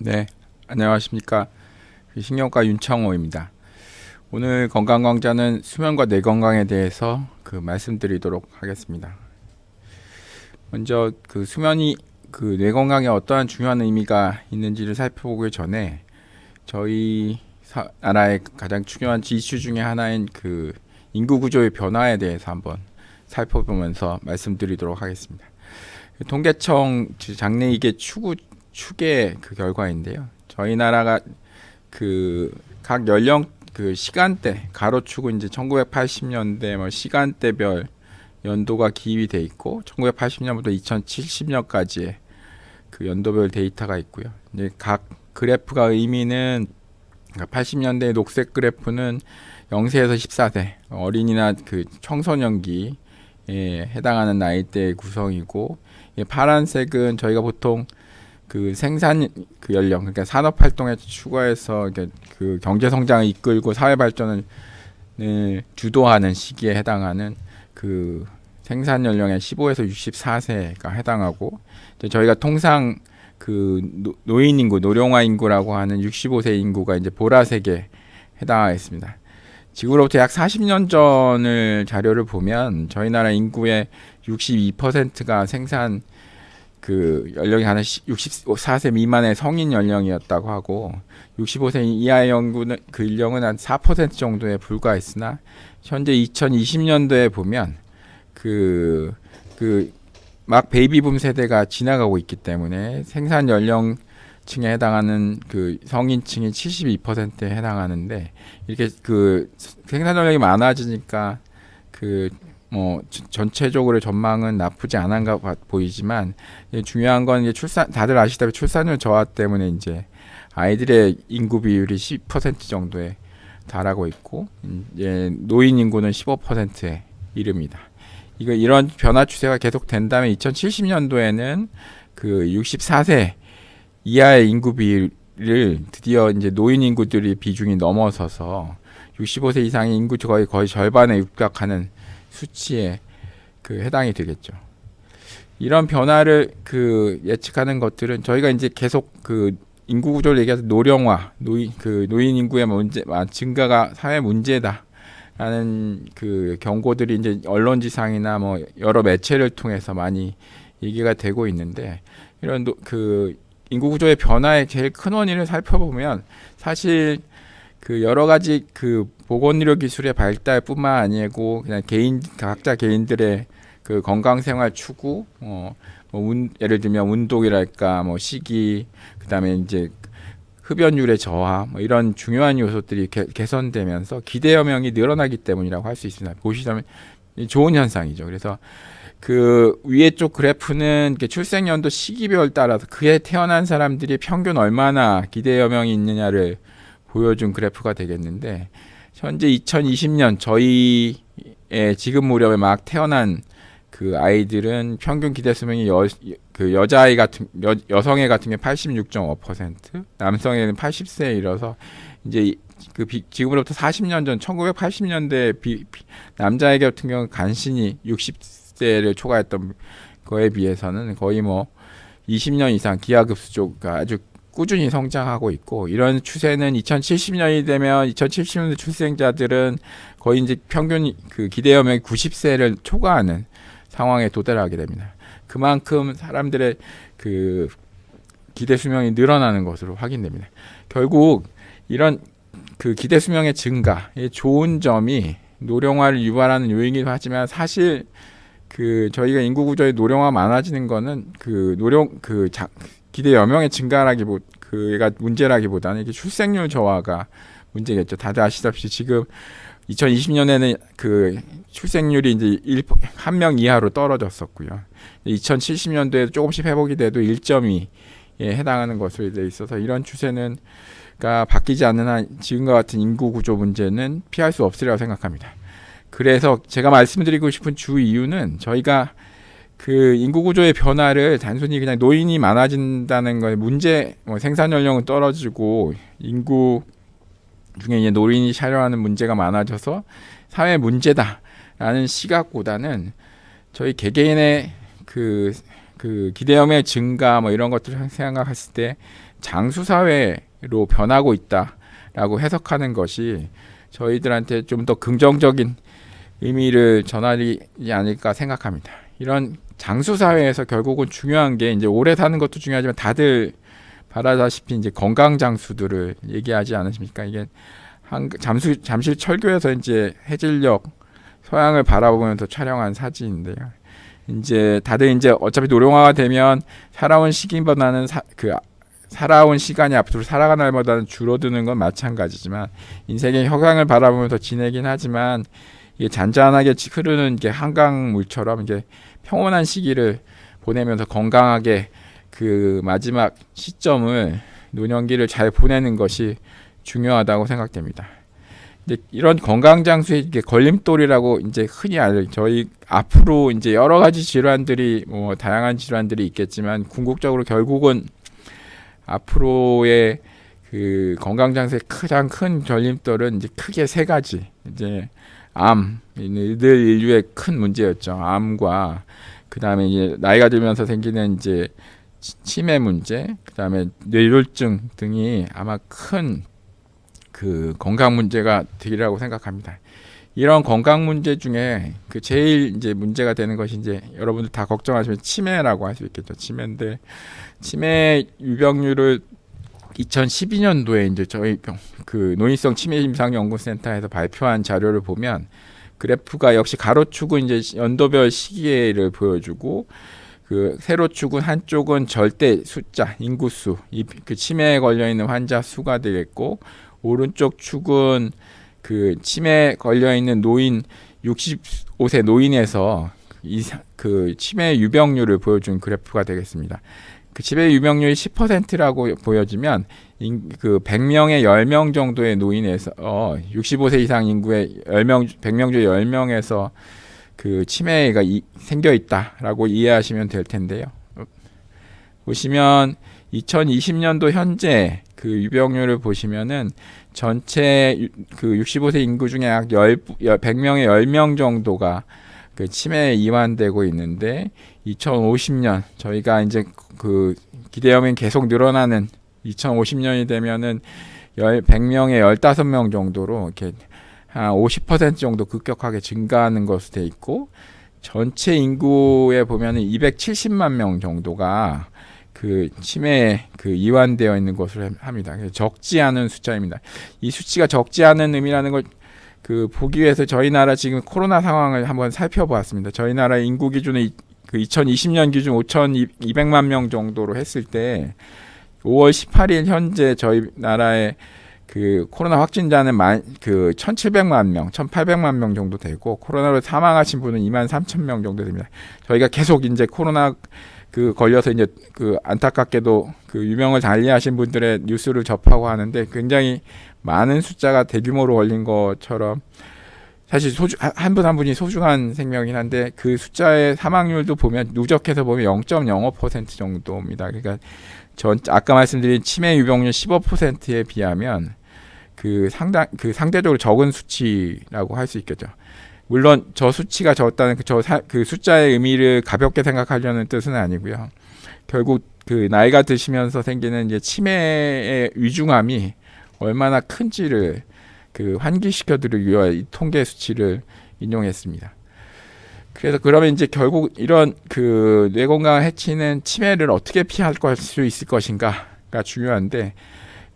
네, 안녕하십니까. 신경과 윤창호입니다. 오늘 건강광자는 수면과 뇌 건강에 대해서 말씀드리도록 하겠습니다. 먼저 수면이 뇌 건강에 어떠한 중요한 의미가 있는지를 살펴보기 전에 저희 나라의 가장 중요한 이슈 중에 하나인 인구 구조의 변화에 대해서 한번 살펴보면서 말씀드리도록 하겠습니다. 통계청 장래이계 추계 결과인데요. 저희 나라가 각 연령 시간대 가로축은 이제 1980년대 시간대별 연도가 기입이 돼 있고 1980년부터 2070년까지의 연도별 데이터가 있고요. 이제 각 그래프가 의미는 80년대 녹색 그래프는 0세에서 14세 어린이나 청소년기에 해당하는 나이대의 구성이고, 파란색은 저희가 보통 생산 연령, 그러니까 산업 활동에 추가해서 경제 성장을 이끌고 사회 발전을 주도하는 시기에 해당하는 생산 연령의 15에서 64세가 해당하고, 이제 저희가 통상 노인 인구, 노령화 인구라고 하는 65세 인구가 이제 보라색에 해당하겠습니다. 지구로부터 약 40년 전을 자료를 보면 저희 나라 인구의 62%가 생산 연령이 한 64세 미만의 성인 연령이었다고 하고, 65세 이하의 인구는 한 4% 정도에 불과했으나 현재 2020년도에 보면 막 베이비붐 세대가 지나가고 있기 때문에 생산 연령층에 해당하는 성인층이 72%에 해당하는데, 이렇게 생산 연령이 많아지니까 전체적으로 전망은 나쁘지 않은가 보이지만, 중요한 건 이제 다들 아시다시피 출산율 저하 때문에 이제 아이들의 인구 비율이 10% 정도에 달하고 있고, 이제 노인 인구는 15%에 이릅니다. 이런 변화 추세가 계속된다면 2070년도에는 64세 이하의 인구 비율을 드디어 이제 노인 인구들이 비중이 넘어서서 65세 이상의 인구 거의 절반에 육박하는 수치에 해당이 되겠죠. 이런 변화를 예측하는 것들은 저희가 이제 계속 인구 구조를 얘기해서 노령화, 노인 인구의 증가가 사회 문제다 라는 경고들이 이제 언론지상이나 여러 매체를 통해서 많이 얘기가 되고 있는데, 이런 인구 구조의 변화의 제일 큰 원인을 살펴보면 사실 여러 가지 보건의료 기술의 발달뿐만 아니고 그냥 각자 개인들의 건강 생활 추구, 예를 들면 운동이랄까, 식이, 그다음에 이제 흡연율의 저하, 이런 중요한 요소들이 개선되면서 기대여명이 늘어나기 때문이라고 할 수 있습니다. 보시자면 좋은 현상이죠. 그래서 위에 쪽 그래프는 출생연도 시기별 따라서 그해 태어난 사람들이 평균 얼마나 기대여명이 있느냐를 보여준 그래프가 되겠는데, 현재 2020년 저희의 지금 무렵에 막 태어난 아이들은 평균 기대 수명이 여자아이 여성애 같은 게 86.5%, 남성애는 80세에 이르러서 이제 지금으로부터 40년 전 1980년대 남자애 같은 경우는 간신히 60세를 초과했던 거에 비해서는 거의 20년 이상 기하급수적으로 아주 꾸준히 성장하고 있고, 이런 추세는 2070년이 되면 2070년대 출생자들은 거의 이제 평균 기대여명이 90세를 초과하는 상황에 도달하게 됩니다. 그만큼 사람들의 기대 수명이 늘어나는 것으로 확인됩니다. 결국 이런 기대 수명의 증가의 좋은 점이 노령화를 유발하는 요인이기도 하지만, 사실 저희가 인구 구조의 노령화 많아지는 거는 기대 여명의 증가가 문제라기보다는 이게 출생률 저하가 문제겠죠. 다들 아시다시피 지금 2020년에는 출생률이 이제 1명 이하로 떨어졌었고요. 2070년도에 조금씩 회복이 돼도 1.2에 해당하는 것으로 돼 있어서, 이런 추세는 바뀌지 않는 한 지금과 같은 인구 구조 문제는 피할 수 없으리라고 생각합니다. 그래서 제가 말씀드리고 싶은 주 이유는, 저희가 인구 구조의 변화를 단순히 그냥 노인이 많아진다는 거에 생산 연령은 떨어지고 인구 중에 이제 노인이 촬영하는 문제가 많아져서 사회 문제다라는 시각보다는 저희 개개인의 기대염의 증가 이런 것들을 생각했을 때 장수 사회로 변하고 있다라고 해석하는 것이 저희들한테 좀 더 긍정적인 의미를 전하지 않을까 생각합니다. 이런 장수 사회에서 결국은 중요한 게 이제 오래 사는 것도 중요하지만 다들 바라다시피 이제 건강 장수들을 얘기하지 않으십니까? 이게 잠실 철교에서 이제 해질녘 서양을 바라보면서 촬영한 사진인데요. 이제 다들 이제 어차피 노령화가 되면 살아온 시기보다는 살아온 시간이 앞으로 살아가는 날보다는 줄어드는 건 마찬가지지만 인생의 허강을 바라보면서 지내긴 하지만 이게 잔잔하게 흐르는 게 한강물처럼 이게 평온한 시기를 보내면서 건강하게 그 마지막 시점을 노년기를 잘 보내는 것이 중요하다고 생각됩니다. 근데 이런 건강 장수의 이게 걸림돌이라고 이제 흔히 저희 앞으로 이제 여러 가지 질환들이 뭐 다양한 질환들이 있겠지만 궁극적으로 결국은 앞으로의 그 건강 장수의 가장 큰 걸림돌은 이제 크게 세 가지. 이제 암, 늘 인류의 큰 문제였죠. 암과 그다음에 이제 나이가 들면서 생기는 이제 치매 문제, 그다음에 뇌졸중 등이 아마 큰 그 건강 문제가 되리라고 생각합니다. 이런 건강 문제 중에 그 제일 이제 문제가 되는 것이 이제 여러분들 다 걱정하시면 치매라고 할 수 있겠죠. 치매인데 치매 유병률을 2012년도에 이제 저희 그 노인성 치매 임상 연구센터에서 발표한 자료를 보면 그래프가 역시 가로축은 이제 연도별 시기를 보여주고 그 세로축은 한쪽은 절대 숫자 인구수 그 치매에 걸려 있는 환자 수가 되겠고 오른쪽 축은 그 치매에 걸려 있는 노인 65세 노인에서 그 치매 유병률을 보여준 그래프가 되겠습니다. 그 치매 유병률이 10%라고 보여지면 그 100명에 10명 정도의 노인에서 65세 이상 인구의 100명 중에 10명에서 그 치매가 생겨 있다라고 이해하시면 될 텐데요. 보시면 2020년도 현재 그 유병률을 보시면은 전체 그 65세 인구 중에 약 100명에 10명 정도가 그 치매에 이완되고 있는데 2050년 저희가 이제 그 기대하면 계속 늘어나는 2050년이 되면은 100명에 15명 정도로 이렇게 한 50% 정도 급격하게 증가하는 것으로 돼 있고 전체 인구에 보면은 270만 명 정도가 그 치매에 그 이완되어 있는 것으로 합니다. 적지 않은 숫자입니다. 이 수치가 적지 않은 의미라는 걸 그 보기 위해서 저희 나라 지금 코로나 상황을 한번 살펴보았습니다. 저희 나라 인구 기준의 그 2020년 기준 5,200만 명 정도로 했을 때 5월 18일 현재 저희 나라의 그 코로나 확진자는 1,700만 명, 1,800만 명 정도 되고 코로나로 사망하신 분은 23,000명 정도 됩니다. 저희가 계속 이제 코로나 그 걸려서 이제 그 안타깝게도 그 유명을 달리하신 분들의 뉴스를 접하고 하는데 굉장히 많은 숫자가 대규모로 걸린 것처럼 사실 한 분 한 분이 소중한 생명이긴 한데 그 숫자의 사망률도 보면 누적해서 보면 0.05% 정도입니다. 그러니까 아까 말씀드린 치매 유병률 15%에 비하면 그 상대적으로 적은 수치라고 할 수 있겠죠. 물론 저 수치가 적다는 그 숫자의 의미를 가볍게 생각하려는 뜻은 아니고요. 결국 그 나이가 드시면서 생기는 이제 치매의 위중함이 얼마나 큰지를 그 환기시켜드리기 위해 이 통계 수치를 인용했습니다. 그래서 그러면 이제 결국 이런 그 뇌 건강을 해치는 치매를 어떻게 피할 수 있을 것인가가 중요한데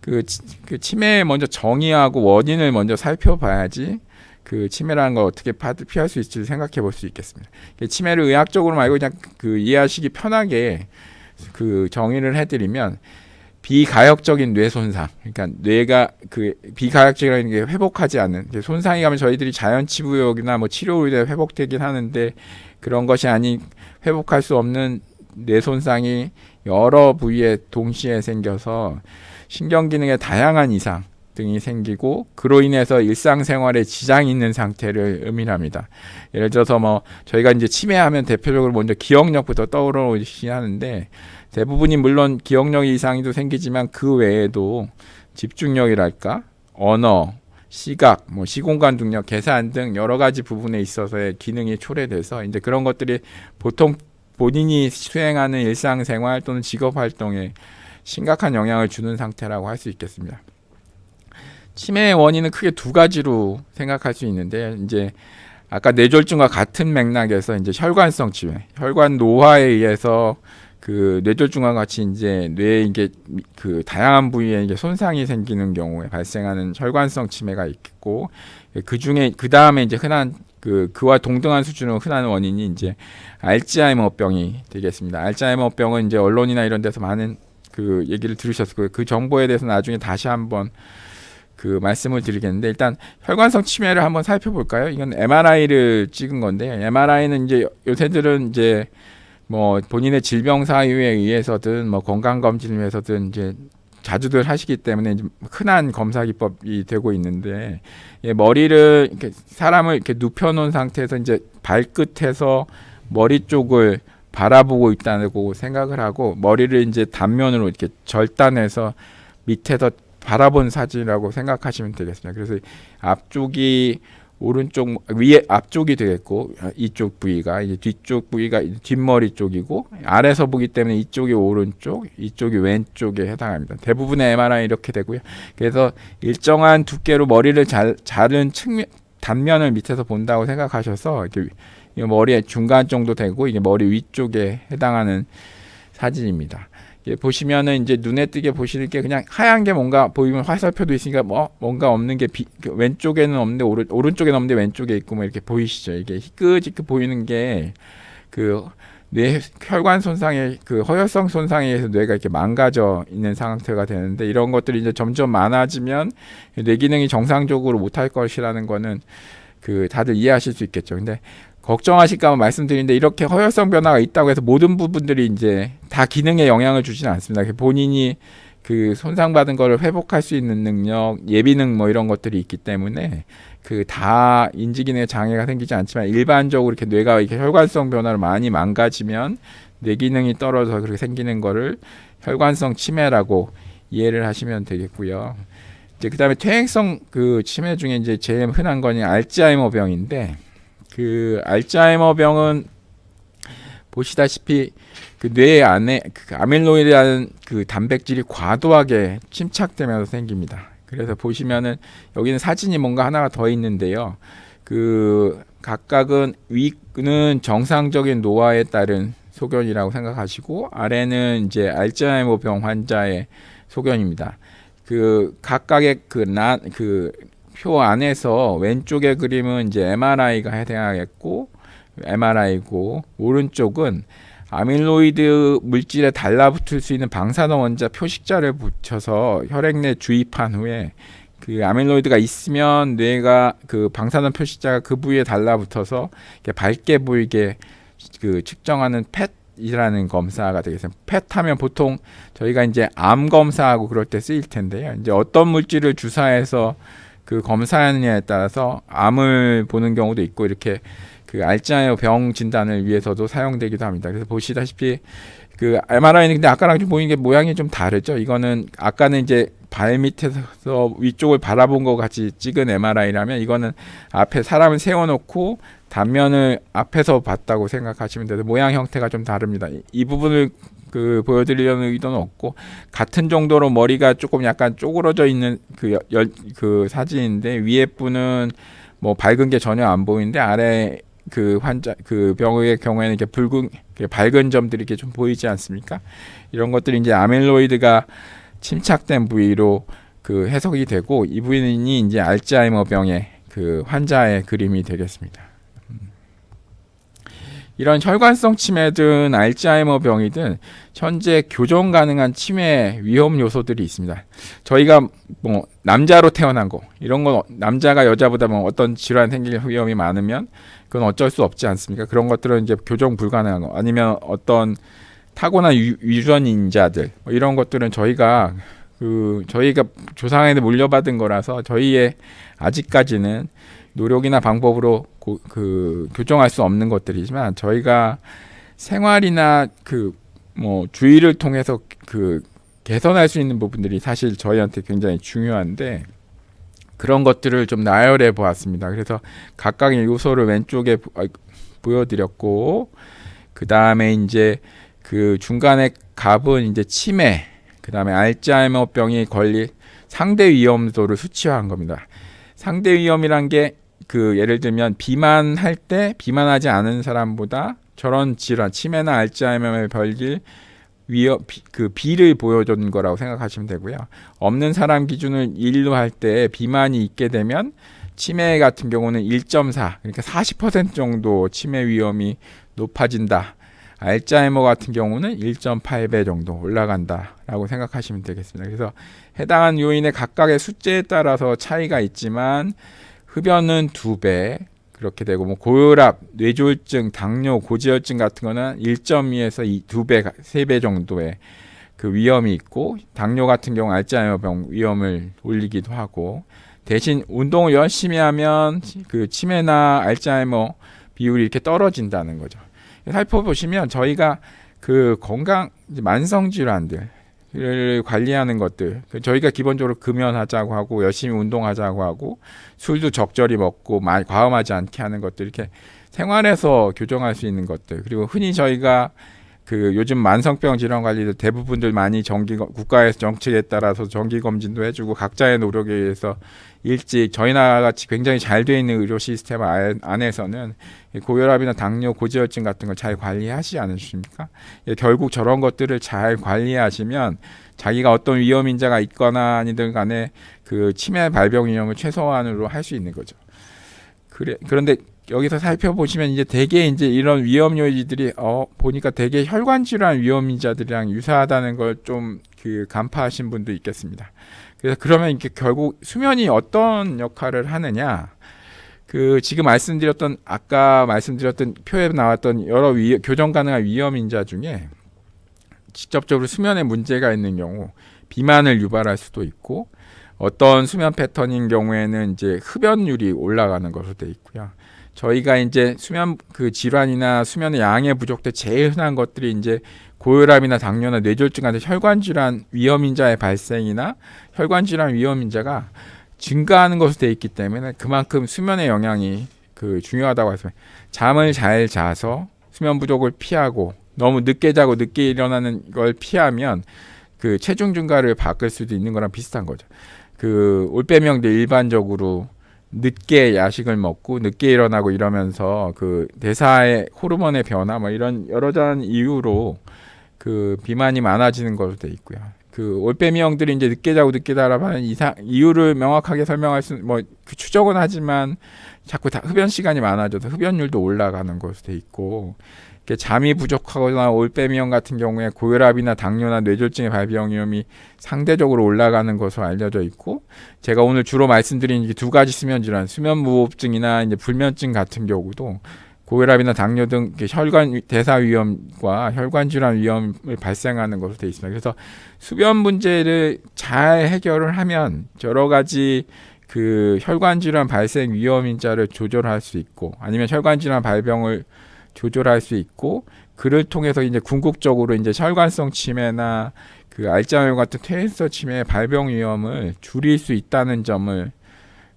그 치매에 먼저 정의하고 원인을 먼저 살펴봐야지 그 치매라는 걸 어떻게 피할 수 있을지 생각해 볼 수 있겠습니다. 치매를 의학적으로 말고 그냥 그 이해하시기 편하게 그 정의를 해드리면 비가역적인 뇌 손상, 그러니까 뇌가 그 비가역적이라는 게 회복하지 않는 손상이 가면 저희들이 자연치부역이나 뭐 치료로 인해 회복되긴 하는데 그런 것이 아닌 회복할 수 없는 뇌 손상이 여러 부위에 동시에 생겨서 신경 기능에 다양한 이상 등이 생기고 그로 인해서 일상생활에 지장이 있는 상태를 의미합니다. 예를 들어서 뭐 저희가 이제 치매하면 대표적으로 먼저 기억력부터 떠오르시 하는데 대부분이 물론 기억력 이상도 생기지만 그 외에도 집중력이랄까 언어, 시각, 뭐 시공간 능력, 계산 등 여러 가지 부분에 있어서의 기능이 초래돼서 이제 그런 것들이 보통 본인이 수행하는 일상생활 또는 직업 활동에 심각한 영향을 주는 상태라고 할 수 있겠습니다. 치매의 원인은 크게 두 가지로 생각할 수 있는데, 이제 아까 뇌졸중과 같은 맥락에서 이제 혈관성 치매, 혈관 노화에 의해서 그 뇌졸중과 같이 이제 뇌에 이게 그 다양한 부위에 이게 손상이 생기는 경우에 발생하는 혈관성 치매가 있고, 그 중에 그 다음에 이제 흔한 그와 동등한 수준으로 흔한 원인이 이제 알츠하이머병이 되겠습니다. 알츠하이머병은 이제 언론이나 이런 데서 많은 그 얘기를 들으셨을 거예요. 그 정보에 대해서 나중에 다시 한번 그 말씀을 드리겠는데, 일단 혈관성 치매를 한번 살펴볼까요? 이건 MRI를 찍은 건데요. MRI는 이제 요새들은 이제 뭐 본인의 질병 사유에 의해서든 뭐 건강 검진을 위해서든 이제 자주들 하시기 때문에 흔한 검사 기법이 되고 있는데, 머리를 이렇게 사람을 이렇게 눕혀놓은 상태에서 이제 발끝에서 머리 쪽을 바라보고 있다고 생각을 하고, 머리를 이제 단면으로 이렇게 절단해서 밑에서 바라본 사진이라고 생각하시면 되겠습니다. 그래서 앞쪽이 오른쪽 위에 앞쪽이 되겠고, 이쪽 부위가 이제 뒤쪽 부위가 뒷머리 쪽이고, 아래서 보기 때문에 이쪽이 오른쪽, 이쪽이 왼쪽에 해당합니다. 대부분의 MRI 이렇게 되고요. 그래서 일정한 두께로 머리를 자른 측면 단면을 밑에서 본다고 생각하셔서 이렇게 머리의 중간 정도 되고, 이게 머리 위쪽에 해당하는 사진입니다. 보시면은 이제 눈에 띄게 보시는 게 그냥 하얀 게 뭔가 보이면 화살표도 있으니까 뭔가 없는 게 왼쪽에는 없는데 오른쪽에는 없는데 왼쪽에 있고 뭐 이렇게 보이시죠? 이게 희끗희끗 보이는 게 그 뇌 혈관 손상에 그 허혈성 손상에 의해서 뇌가 이렇게 망가져 있는 상태가 되는데, 이런 것들이 이제 점점 많아지면 뇌 기능이 정상적으로 못할 것이라는 거는 그 다들 이해하실 수 있겠죠. 근데 걱정하실까 봐 말씀드리는데, 이렇게 허혈성 변화가 있다고 해서 모든 부분들이 이제 다 기능에 영향을 주지는 않습니다. 본인이 그 손상받은 거를 회복할 수 있는 능력, 예비능 뭐 이런 것들이 있기 때문에 그 다 인지기능에 장애가 생기지 않지만, 일반적으로 이렇게 뇌가 이렇게 혈관성 변화를 많이 망가지면 뇌 기능이 떨어져서 그렇게 생기는 거를 혈관성 치매라고 이해를 하시면 되겠고요. 이제 그다음에 퇴행성 그 치매 중에 이제 제일 흔한 거는 알츠하이머병인데, 그 알츠하이머병은 보시다시피 그 뇌 안에 그 아밀로이드라는 그 단백질이 과도하게 침착되면서 생깁니다. 그래서 보시면은 여기는 사진이 뭔가 하나가 더 있는데요. 그 각각은 위는 정상적인 노화에 따른 소견이라고 생각하시고, 아래는 이제 알츠하이머병 환자의 소견입니다. 그 각각의 그 표 안에서 왼쪽의 그림은 이제 MRI가 해당하겠고, MRI고, 오른쪽은 아밀로이드 물질에 달라붙을 수 있는 방사능 원자 표식자를 붙여서 혈액 내 주입한 후에 그 아밀로이드가 있으면 뇌가 그 방사능 표식자가 그 부위에 달라붙어서 밝게 보이게 그 측정하는 펫이라는 검사가 되겠습니다. 펫하면 보통 저희가 이제 암 검사하고 그럴 때 쓰일 텐데요. 이제 어떤 물질을 주사해서 그 검사하느냐에 따라서 암을 보는 경우도 있고, 이렇게 그 알츠하이머 병 진단을 위해서도 사용되기도 합니다. 그래서 보시다시피 그 MRI는 근데 아까랑 좀 보이는 게 모양이 좀 다르죠. 이거는 아까는 이제 발 밑에서 위쪽을 바라본 것 같이 찍은 MRI라면, 이거는 앞에 사람을 세워놓고 단면을 앞에서 봤다고 생각하시면 돼서 모양 형태가 좀 다릅니다. 이 부분을 그 보여드리려는 의도는 없고, 같은 정도로 머리가 조금 약간 쪼그러져 있는 그 사진인데, 위에 분은 뭐 밝은 게 전혀 안 보이는데, 아래 그 환자 그 병의 경우에는 이렇게 밝은 점들이 이렇게 좀 보이지 않습니까? 이런 것들이 이제 아밀로이드가 침착된 부위로 그 해석이 되고, 이 부위는 이제 알츠하이머 병의 그 환자의 그림이 되겠습니다. 이런 혈관성 치매든 알츠하이머 병이든 현재 교정 가능한 치매 위험 요소들이 있습니다. 저희가 뭐 남자로 태어난 거, 이런 건 남자가 여자보다 뭐 어떤 질환 생길 위험이 많으면 그건 어쩔 수 없지 않습니까? 그런 것들은 이제 교정 불가능한 거, 아니면 어떤 타고난 유전인자들 뭐 이런 것들은 저희가 조상에게 물려받은 거라서 저희의 아직까지는 노력이나 방법으로 교정할 수 없는 것들이지만, 저희가 생활이나 그 뭐 주의를 통해서 그 개선할 수 있는 부분들이 사실 저희한테 굉장히 중요한데, 그런 것들을 좀 나열해 보았습니다. 그래서 각각의 요소를 왼쪽에 보여드렸고, 그 다음에 이제 그 중간에 값은 이제 치매, 그다음에 알츠하이머병이 걸릴 상대 위험도를 수치화한 겁니다. 상대 위험이란 게 그 예를 들면 비만할 때 비만하지 않은 사람보다 저런 질환, 치매나 알츠하이머에 걸릴 위험 그 비를 보여준 거라고 생각하시면 되고요. 없는 사람 기준을 1로 할 때 비만이 있게 되면 치매 같은 경우는 1.4, 그러니까 40% 정도 치매 위험이 높아진다. 알츠하이머 같은 경우는 1.8배 정도 올라간다라고 생각하시면 되겠습니다. 그래서 해당한 요인의 각각의 숫자에 따라서 차이가 있지만 흡연은 2배 그렇게 되고, 뭐 고혈압, 뇌졸중, 당뇨, 고지혈증 같은 거는 1.2에서 2배, 3배 정도의 그 위험이 있고, 당뇨 같은 경우 알츠하이머병 위험을 올리기도 하고, 대신 운동을 열심히 하면 그 치매나 알츠하이머 비율이 이렇게 떨어진다는 거죠. 살펴보시면 저희가 그 건강 만성 질환들을 관리하는 것들, 저희가 기본적으로 금연하자고 하고 열심히 운동하자고 하고 술도 적절히 먹고 과음하지 않게 하는 것들, 이렇게 생활에서 교정할 수 있는 것들, 그리고 흔히 저희가 그 요즘 만성병 질환 관리들 대부분들 많이 국가에서 정책에 따라서 정기 검진도 해주고 각자의 노력에 의해서 일찍 저희 나라 같이 굉장히 잘 되어 있는 의료 시스템 안에서는 고혈압이나 당뇨, 고지혈증 같은 걸 잘 관리하시지 않으십니까? 결국 저런 것들을 잘 관리하시면 자기가 어떤 위험 인자가 있거나 아니든 간에 그 치매 발병 위험을 최소한으로 할 수 있는 거죠. 그런데 여기서 살펴보시면 이제 대개 이제 이런 위험 요인들이 보니까 대개 혈관 질환 위험 인자들이랑 유사하다는 걸 좀 그 간파하신 분도 있겠습니다. 그래서 그러면 이렇게 결국 수면이 어떤 역할을 하느냐? 그 지금 아까 말씀드렸던 표에 나왔던 여러 교정 가능한 위험 인자 중에 직접적으로 수면에 문제가 있는 경우 비만을 유발할 수도 있고, 어떤 수면 패턴인 경우에는 이제 흡연율이 올라가는 것으로 되어 있고요. 저희가 이제 수면 그 질환이나 수면의 양의 부족 때 제일 흔한 것들이 이제 고혈압이나 당뇨나 뇌졸중 같은 혈관 질환 위험 인자의 발생이나 혈관 질환 위험 인자가 증가하는 것으로 되어 있기 때문에 그만큼 수면의 영향이 그 중요하다고 했습니다. 잠을 잘 자서 수면 부족을 피하고 너무 늦게 자고 늦게 일어나는 걸 피하면 그 체중 증가를 바꿀 수도 있는 거랑 비슷한 거죠. 그 올빼미형들 일반적으로 늦게 야식을 먹고 늦게 일어나고 이러면서 그 대사의 호르몬의 변화 뭐 이런 여러 가지 이유로 그 비만이 많아지는 것으로 돼 있고요. 그 올빼미형들이 이제 늦게 자고 늦게 자라는 이유를 명확하게 설명할 수 그 추정은 하지만 자꾸 흡연 시간이 많아져서 흡연율도 올라가는 것으로 돼 있고, 잠이 부족하거나 올빼미형 같은 경우에 고혈압이나 당뇨나 뇌졸중의 발병 위험이 상대적으로 올라가는 것으로 알려져 있고, 제가 오늘 주로 말씀드린 두 가지 수면 질환, 수면 무호흡증이나 이제 불면증 같은 경우도 고혈압이나 당뇨 등 혈관 대사 위험과 혈관 질환 위험을 발생하는 것으로 되어 있습니다. 그래서 수면 문제를 잘 해결을 하면 여러 가지 그 혈관 질환 발생 위험 인자를 조절할 수 있고, 아니면 혈관 질환 발병을 조절할 수 있고, 그를 통해서 이제 궁극적으로 이제 혈관성 치매나 그 알츠하이머 같은 퇴행성 치매의 발병 위험을 줄일 수 있다는 점을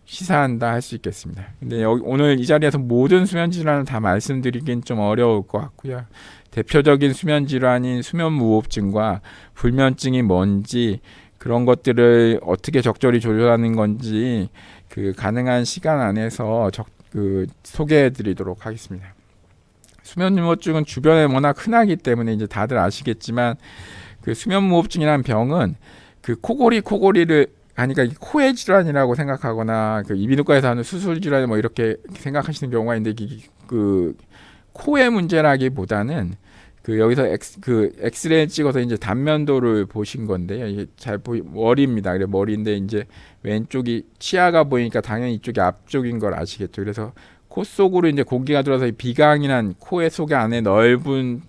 시사한다 할 수 있겠습니다. 근데 오늘 이 자리에서 모든 수면 질환을 다 말씀드리긴 좀 어려울 것 같고요. 대표적인 수면 질환인 수면 무호흡증과 불면증이 뭔지, 그런 것들을 어떻게 적절히 조절하는 건지 그 가능한 시간 안에서 소개해드리도록 하겠습니다. 수면 무호흡증은 주변에 워낙 흔하기 때문에 이제 다들 아시겠지만, 그 수면 무호흡증이라는 병은 그 코골이를 하니까 코의 질환이라고 생각하거나 그 이비인후과에서 하는 수술 질환 뭐 이렇게 생각하시는 경우가 있는데, 그 코의 문제라기보다는 그 여기서 엑스레이 찍어서 이제 단면도를 보신 건데요. 이게 머리입니다. 그래 머리인데 이제 왼쪽이 치아가 보이니까 당연히 이쪽이 앞쪽인 걸 아시겠죠. 그래서 코 속으로 이제 공기가 들어서 비강이 난 코의 속에 안에 넓은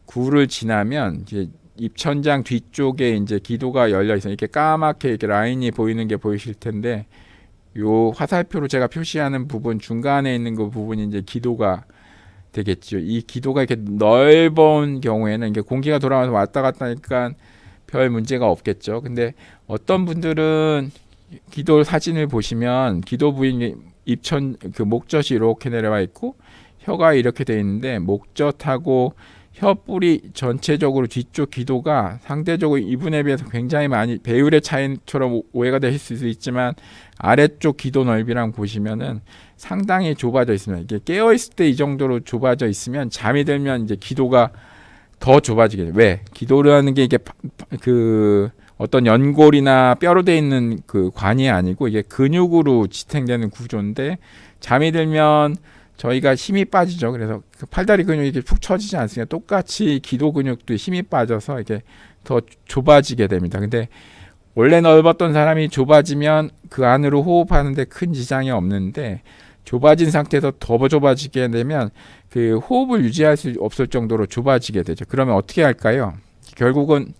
구를 지나면 이제 입천장 뒤쪽에 이제 기도가 열려 있어요. 이렇게 까맣게 이렇게 라인이 보이는 게 보이실 텐데, 요 화살표로 제가 표시하는 부분 중간에 있는 그 부분이 이제 기도가 되겠죠. 이 기도가 이렇게 넓은 경우에는 이게 공기가 돌아와서 왔다 갔다 하니까 별 문제가 없겠죠. 근데 어떤 분들은 기도 사진을 보시면 기도 부위 목젖이 이렇게 내려와 있고 혀가 이렇게 돼 있는데, 목젖하고 혀 뿌리 전체적으로 뒤쪽 기도가 상대적으로 이분에 비해서 굉장히 많이 배율의 차이처럼 오해가 되실 수 있지만 아래쪽 기도 넓이랑 보시면은 상당히 좁아져 있습니다. 이게 깨어 있을 때 이 정도로 좁아져 있으면 잠이 들면 이제 기도가 더 좁아지게 돼요. 왜? 기도를 하는 게 이게 그 어떤 연골이나 뼈로 돼 있는 그 관이 아니고 이게 근육으로 지탱되는 구조인데 잠이 들면 저희가 힘이 빠지죠. 그래서 그 팔다리 근육이 이렇게 푹 처지지 않습니까? 똑같이 기도 근육도 힘이 빠져서 이게 더 좁아지게 됩니다. 근데 원래 넓었던 사람이 좁아지면 그 안으로 호흡하는데 큰 지장이 없는데 좁아진 상태에서 더 좁아지게 되면 그 호흡을 유지할 수 없을 정도로 좁아지게 되죠. 그러면 어떻게 할까요? 결국은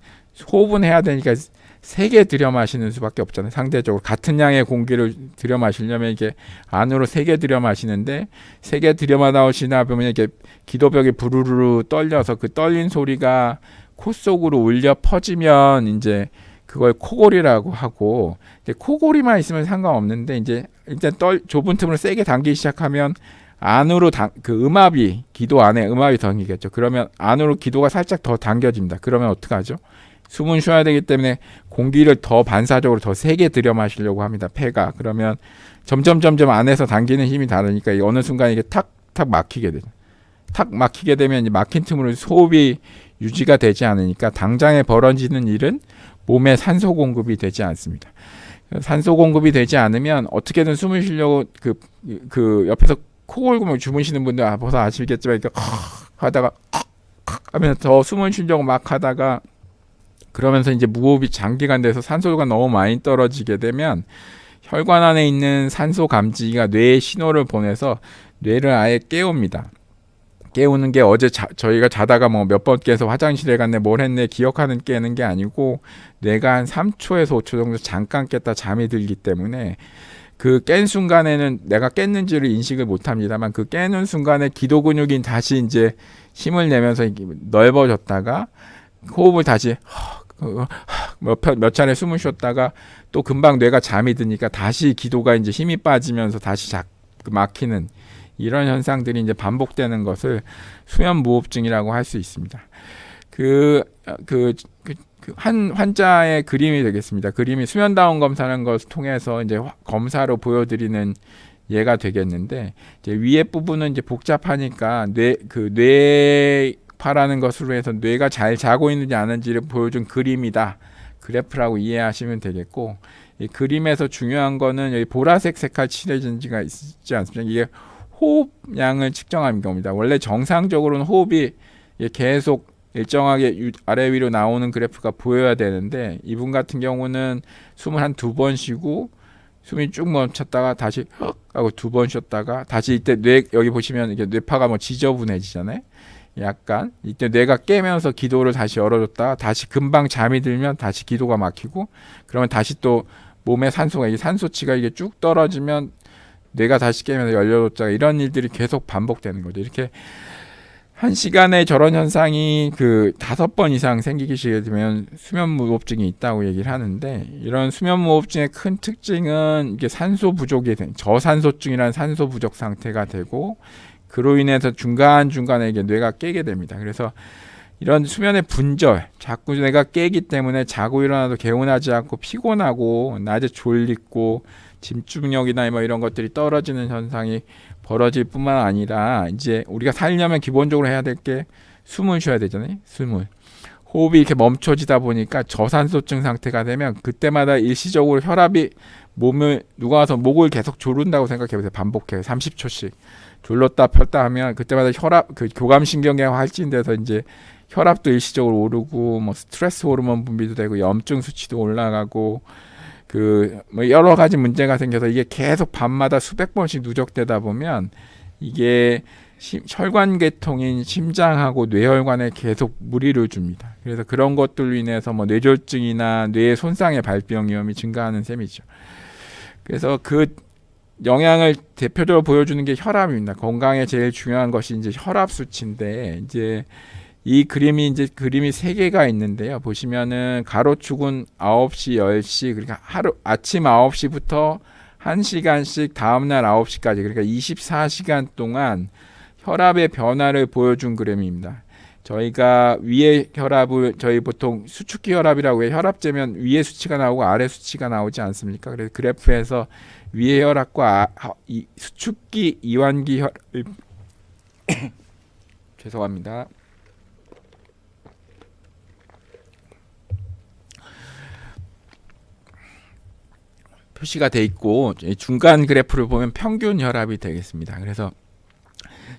호흡은 해야 되니까 세게 들여 마시는 수밖에 없잖아요. 상대적으로 같은 양의 공기를 들여 마시려면 이게 안으로 세게 들여 마시는데 세게 들여 나오시나 보면 이게 기도벽이 부르르 떨려서 그 떨린 소리가 코 속으로 울려 퍼지면 이제 그걸 코골이라고 하고 코골이만 있으면 상관없는데 이제 일단 좁은 틈으로 세게 당기기 시작하면 안으로 그 음압이 기도 안에 음압이 당기겠죠. 그러면 안으로 기도가 살짝 더 당겨집니다. 그러면 어떡하죠? 숨은 쉬어야 되기 때문에 공기를 더 반사적으로 더 세게 들여 마시려고 합니다. 폐가. 그러면 점점 안에서 당기는 힘이 다르니까 어느 순간 이게 탁탁 막히게 되죠. 탁 막히게 되면 이제 막힌 틈으로 호흡이 유지가 되지 않으니까 당장에 벌어지는 일은 몸에 산소 공급이 되지 않습니다. 산소 공급이 되지 않으면 어떻게든 숨을 쉬려고 그 옆에서 코 골고 주무시는 분들 벌써 아시겠지만 이렇게 하다가 하면서 더 숨을 쉬려고 막 하다가 그러면서 이제 무호흡이 장기간 돼서 산소가 너무 많이 떨어지게 되면 혈관 안에 있는 산소 감지기가 뇌에 신호를 보내서 뇌를 아예 깨웁니다. 깨우는 게 어제 저희가 자다가 뭐 몇 번 깨서 화장실에 갔네 뭘 했네 기억하는 깨는 게 아니고 뇌가 한 3초에서 5초 정도 잠깐 깼다 잠이 들기 때문에 그 깬 순간에는 내가 깼는지를 인식을 못 합니다만 그 깨는 순간에 기도 근육이 다시 이제 힘을 내면서 넓어졌다가 호흡을 다시 몇 차례 숨을 쉬었다가 또 금방 뇌가 잠이 드니까 다시 기도가 이제 힘이 빠지면서 다시 막히는 이런 현상들이 이제 반복되는 것을 수면 무호흡증이라고 할 수 있습니다. 한 환자의 그림이 되겠습니다. 그림이 수면다운 검사하는 것을 통해서 이제 검사로 보여드리는 예가 되겠는데 이제 위에 부분은 이제 복잡하니까 뇌파라는 것으로 해서 뇌가 잘 자고 있는지 아닌지를 보여준 그림이다. 그래프라고 이해하시면 되겠고 이 그림에서 중요한 거는 여기 보라색 색깔 칠해진지가 있지 않습니까? 이게 호흡량을 측정하는 겁니다. 원래 정상적으로는 호흡이 계속 일정하게 아래 위로 나오는 그래프가 보여야 되는데 이분 같은 경우는 숨을 한 2번 쉬고 숨이 쭉 멈췄다가 다시 하고 2번 쉬었다가 다시 이때 여기 보시면 이게 뇌파가 뭐 지저분해지잖아요. 약간 이때 뇌가 깨면서 기도를 다시 열어줬다가 다시 금방 잠이 들면 다시 기도가 막히고 그러면 다시 또 몸에 산소가 이게 산소치가 이게 쭉 떨어지면 뇌가 다시 깨면서 열려줬다가 이런 일들이 계속 반복되는 거죠. 이렇게 한 시간에 저런 현상이 5번 이상 생기게 되면 수면무호흡증이 있다고 얘기를 하는데 이런 수면무호흡증의 큰 특징은 이게 산소 부족이 된 저산소증이라는 산소 부족 상태가 되고 그로 인해서 중간중간에 이게 뇌가 깨게 됩니다. 그래서 이런 수면의 분절, 자꾸 뇌가 깨기 때문에 자고 일어나도 개운하지 않고 피곤하고 낮에 졸리고 집중력이나 뭐 이런 것들이 떨어지는 현상이 벌어질 뿐만 아니라 이제 우리가 살려면 기본적으로 해야 될 게 숨을 쉬어야 되잖아요. 호흡이 이렇게 멈춰지다 보니까 저산소증 상태가 되면 그때마다 일시적으로 혈압이 누가 와서 목을 계속 조른다고 생각해보세요. 반복해요. 30초씩 졸렸다 폈다 하면 그때마다 교감신경이 활진돼서 이제 혈압도 일시적으로 오르고 뭐 스트레스 호르몬 분비도 되고 염증 수치도 올라가고 뭐 여러 가지 문제가 생겨서 이게 계속 밤마다 수백 번씩 누적되다 보면 이게 혈관계통인 심장하고 뇌혈관에 계속 무리를 줍니다. 그래서 그런 것들로 인해서 뭐 뇌졸중이나 뇌 손상의 발병 위험이 증가하는 셈이죠. 그래서 그 영향을 대표적으로 보여주는 게 혈압입니다. 건강에 제일 중요한 것이 이제 혈압 수치인데 이제 이 그림이 3개가 있는데요. 보시면은 가로축은 9시, 10시, 그러니까 아침 9시부터 1시간씩 다음날 9시까지, 그러니까 24시간 동안 혈압의 변화를 보여준 그림입니다. 저희가 위에 혈압을 저희 보통 수축기 혈압이라고 해 혈압 재면 위에 수치가 나오고 아래 수치가 나오지 않습니까? 그래서 그래프에서 위에 혈압과 수축기 이완기 혈압 죄송합니다. 표시가 돼 있고 중간 그래프를 보면 평균 혈압이 되겠습니다. 그래서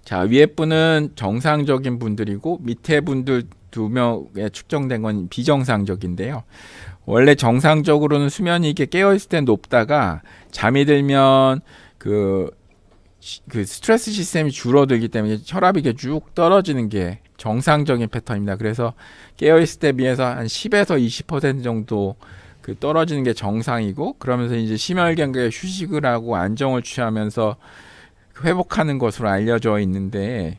자, 위에 분은 정상적인 분들이고 밑에 분들 2명에 측정된 건 비정상적인데요. 원래 정상적으로는 수면이 이게 깨어 있을 때 높다가 잠이 들면 그 스트레스 시스템이 줄어들기 때문에 혈압이 이렇게 쭉 떨어지는 게 정상적인 패턴입니다. 그래서 깨어 있을 때 비해서 한 10에서 20% 정도 그 떨어지는 게 정상이고, 그러면서 이제 심혈관계에 휴식을 하고 안정을 취하면서 회복하는 것으로 알려져 있는데,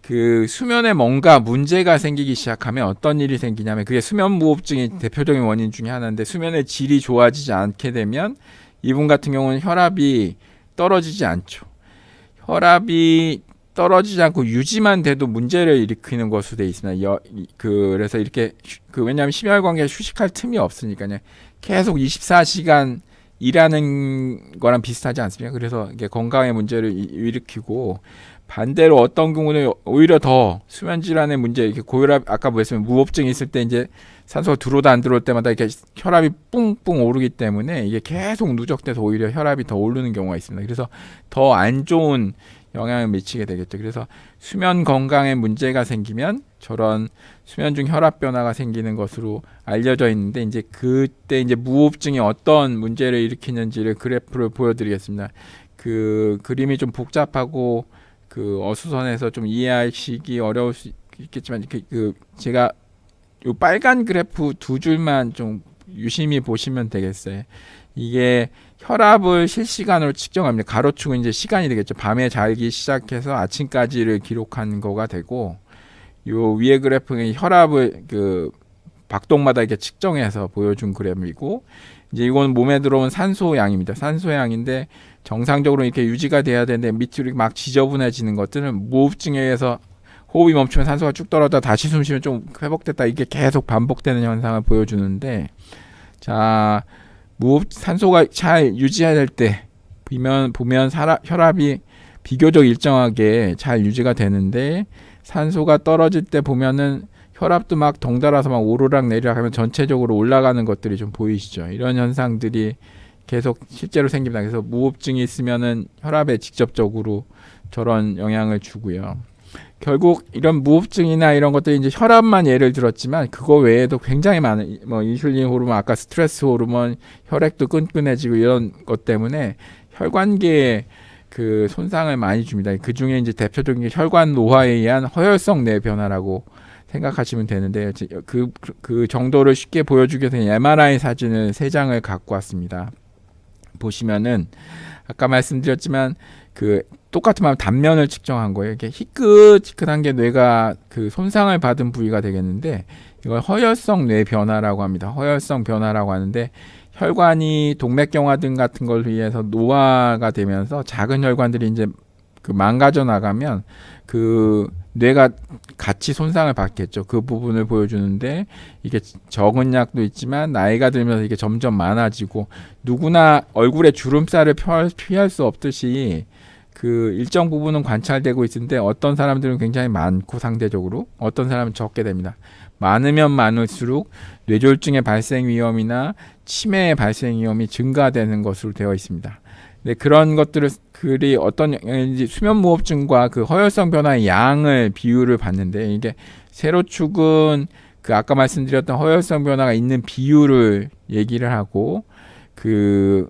그 수면에 뭔가 문제가 생기기 시작하면 어떤 일이 생기냐면, 그게 수면 무호흡증이 대표적인 원인 중에 하나인데, 수면의 질이 좋아지지 않게 되면 이분 같은 경우는 혈압이 떨어지지 않죠. 혈압이 떨어지지 않고 유지만 돼도 문제를 일으키는 것으로 되어 있습니다. 그래서 이렇게 왜냐하면 심혈관계에 휴식할 틈이 없으니까요. 계속 24시간 일하는 거랑 비슷하지 않습니까? 그래서 이게 건강에 문제를 일으키고, 반대로 어떤 경우는 오히려 더 수면 질환의 문제, 이렇게 고혈압, 아까 말씀드린 무호흡증이 있을 때 이제 산소가 들어오다 안 들어올 때마다 이렇게 혈압이 뿡뿡 오르기 때문에 이게 계속 누적돼서 오히려 혈압이 더 오르는 경우가 있습니다. 그래서 더 안 좋은 영향을 미치게 되겠죠. 그래서 수면 건강에 문제가 생기면 저런 수면 중 혈압 변화가 생기는 것으로 알려져 있는데, 이제 그때 이제 무호흡증이 어떤 문제를 일으키는지를 그래프를 보여드리겠습니다. 그 그림이 좀 복잡하고 그 어수선해서 좀 이해하시기 어려울 수 있겠지만, 제가 요 빨간 그래프 2줄만 좀 유심히 보시면 되겠어요. 이게 혈압을 실시간으로 측정합니다. 가로축은 이제 시간이 되겠죠. 밤에 자기 시작해서 아침까지를 기록한 거가 되고, 요 위에 그래프는 혈압을 그 박동마다 이렇게 측정해서 보여준 그래프이고, 이제 이건 몸에 들어온 산소 양입니다. 산소 양인데 정상적으로 이렇게 유지가 돼야 되는데 밑으로 막 지저분해지는 것들은 무호흡증에 의해서 호흡이 멈추면 산소가 쭉 떨어져 다시 숨 쉬면 좀 회복됐다, 이게 계속 반복되는 현상을 보여주는데, 자, 산소가 잘 유지해야 될 때 보면 혈압이 비교적 일정하게 잘 유지가 되는데, 산소가 떨어질 때 보면은 혈압도 막 덩달아서 막 오르락 내리락 하면 전체적으로 올라가는 것들이 좀 보이시죠. 이런 현상들이 계속 실제로 생깁니다. 그래서 무호흡증이 있으면은 혈압에 직접적으로 저런 영향을 주고요. 결국 이런 무호흡증이나 이런 것들이 이제 혈압만 예를 들었지만, 그거 외에도 굉장히 많은 뭐 인슐린 호르몬, 아까 스트레스 호르몬, 혈액도 끈끈해지고 이런 것 때문에 혈관계에 그 손상을 많이 줍니다. 그 중에 이제 대표적인 게 혈관 노화에 의한 허혈성 뇌 변화라고 생각하시면 되는데, 그 정도를 쉽게 보여주기 위해서 MRI 사진을 3장을 갖고 왔습니다. 보시면은 아까 말씀드렸지만 그 똑같은 단면을 측정한 거예요. 이게 희끗희끗한 게 뇌가 그 손상을 받은 부위가 되겠는데, 이걸 허혈성 뇌 변화라고 합니다. 허혈성 변화라고 하는데, 혈관이 동맥경화등 같은 걸 위해서 노화가 되면서 작은 혈관들이 이제 그 망가져 나가면 그 뇌가 같이 손상을 받겠죠. 그 부분을 보여주는데, 이게 적은 약도 있지만 나이가 들면서 이게 점점 많아지고, 누구나 얼굴에 주름살을 피할 수 없듯이 그 일정 부분은 관찰되고 있는데, 어떤 사람들은 굉장히 많고 상대적으로 어떤 사람은 적게 됩니다. 많으면 많을수록 뇌졸중의 발생 위험이나 치매의 발생 위험이 증가되는 것으로 되어 있습니다. 네, 그런 것들을 그리 어떤 수면 무호흡증과 그 허혈성 변화의 양을 비율을 봤는데, 이게 세로축은 그 아까 말씀드렸던 허혈성 변화가 있는 비율을 얘기를 하고, 그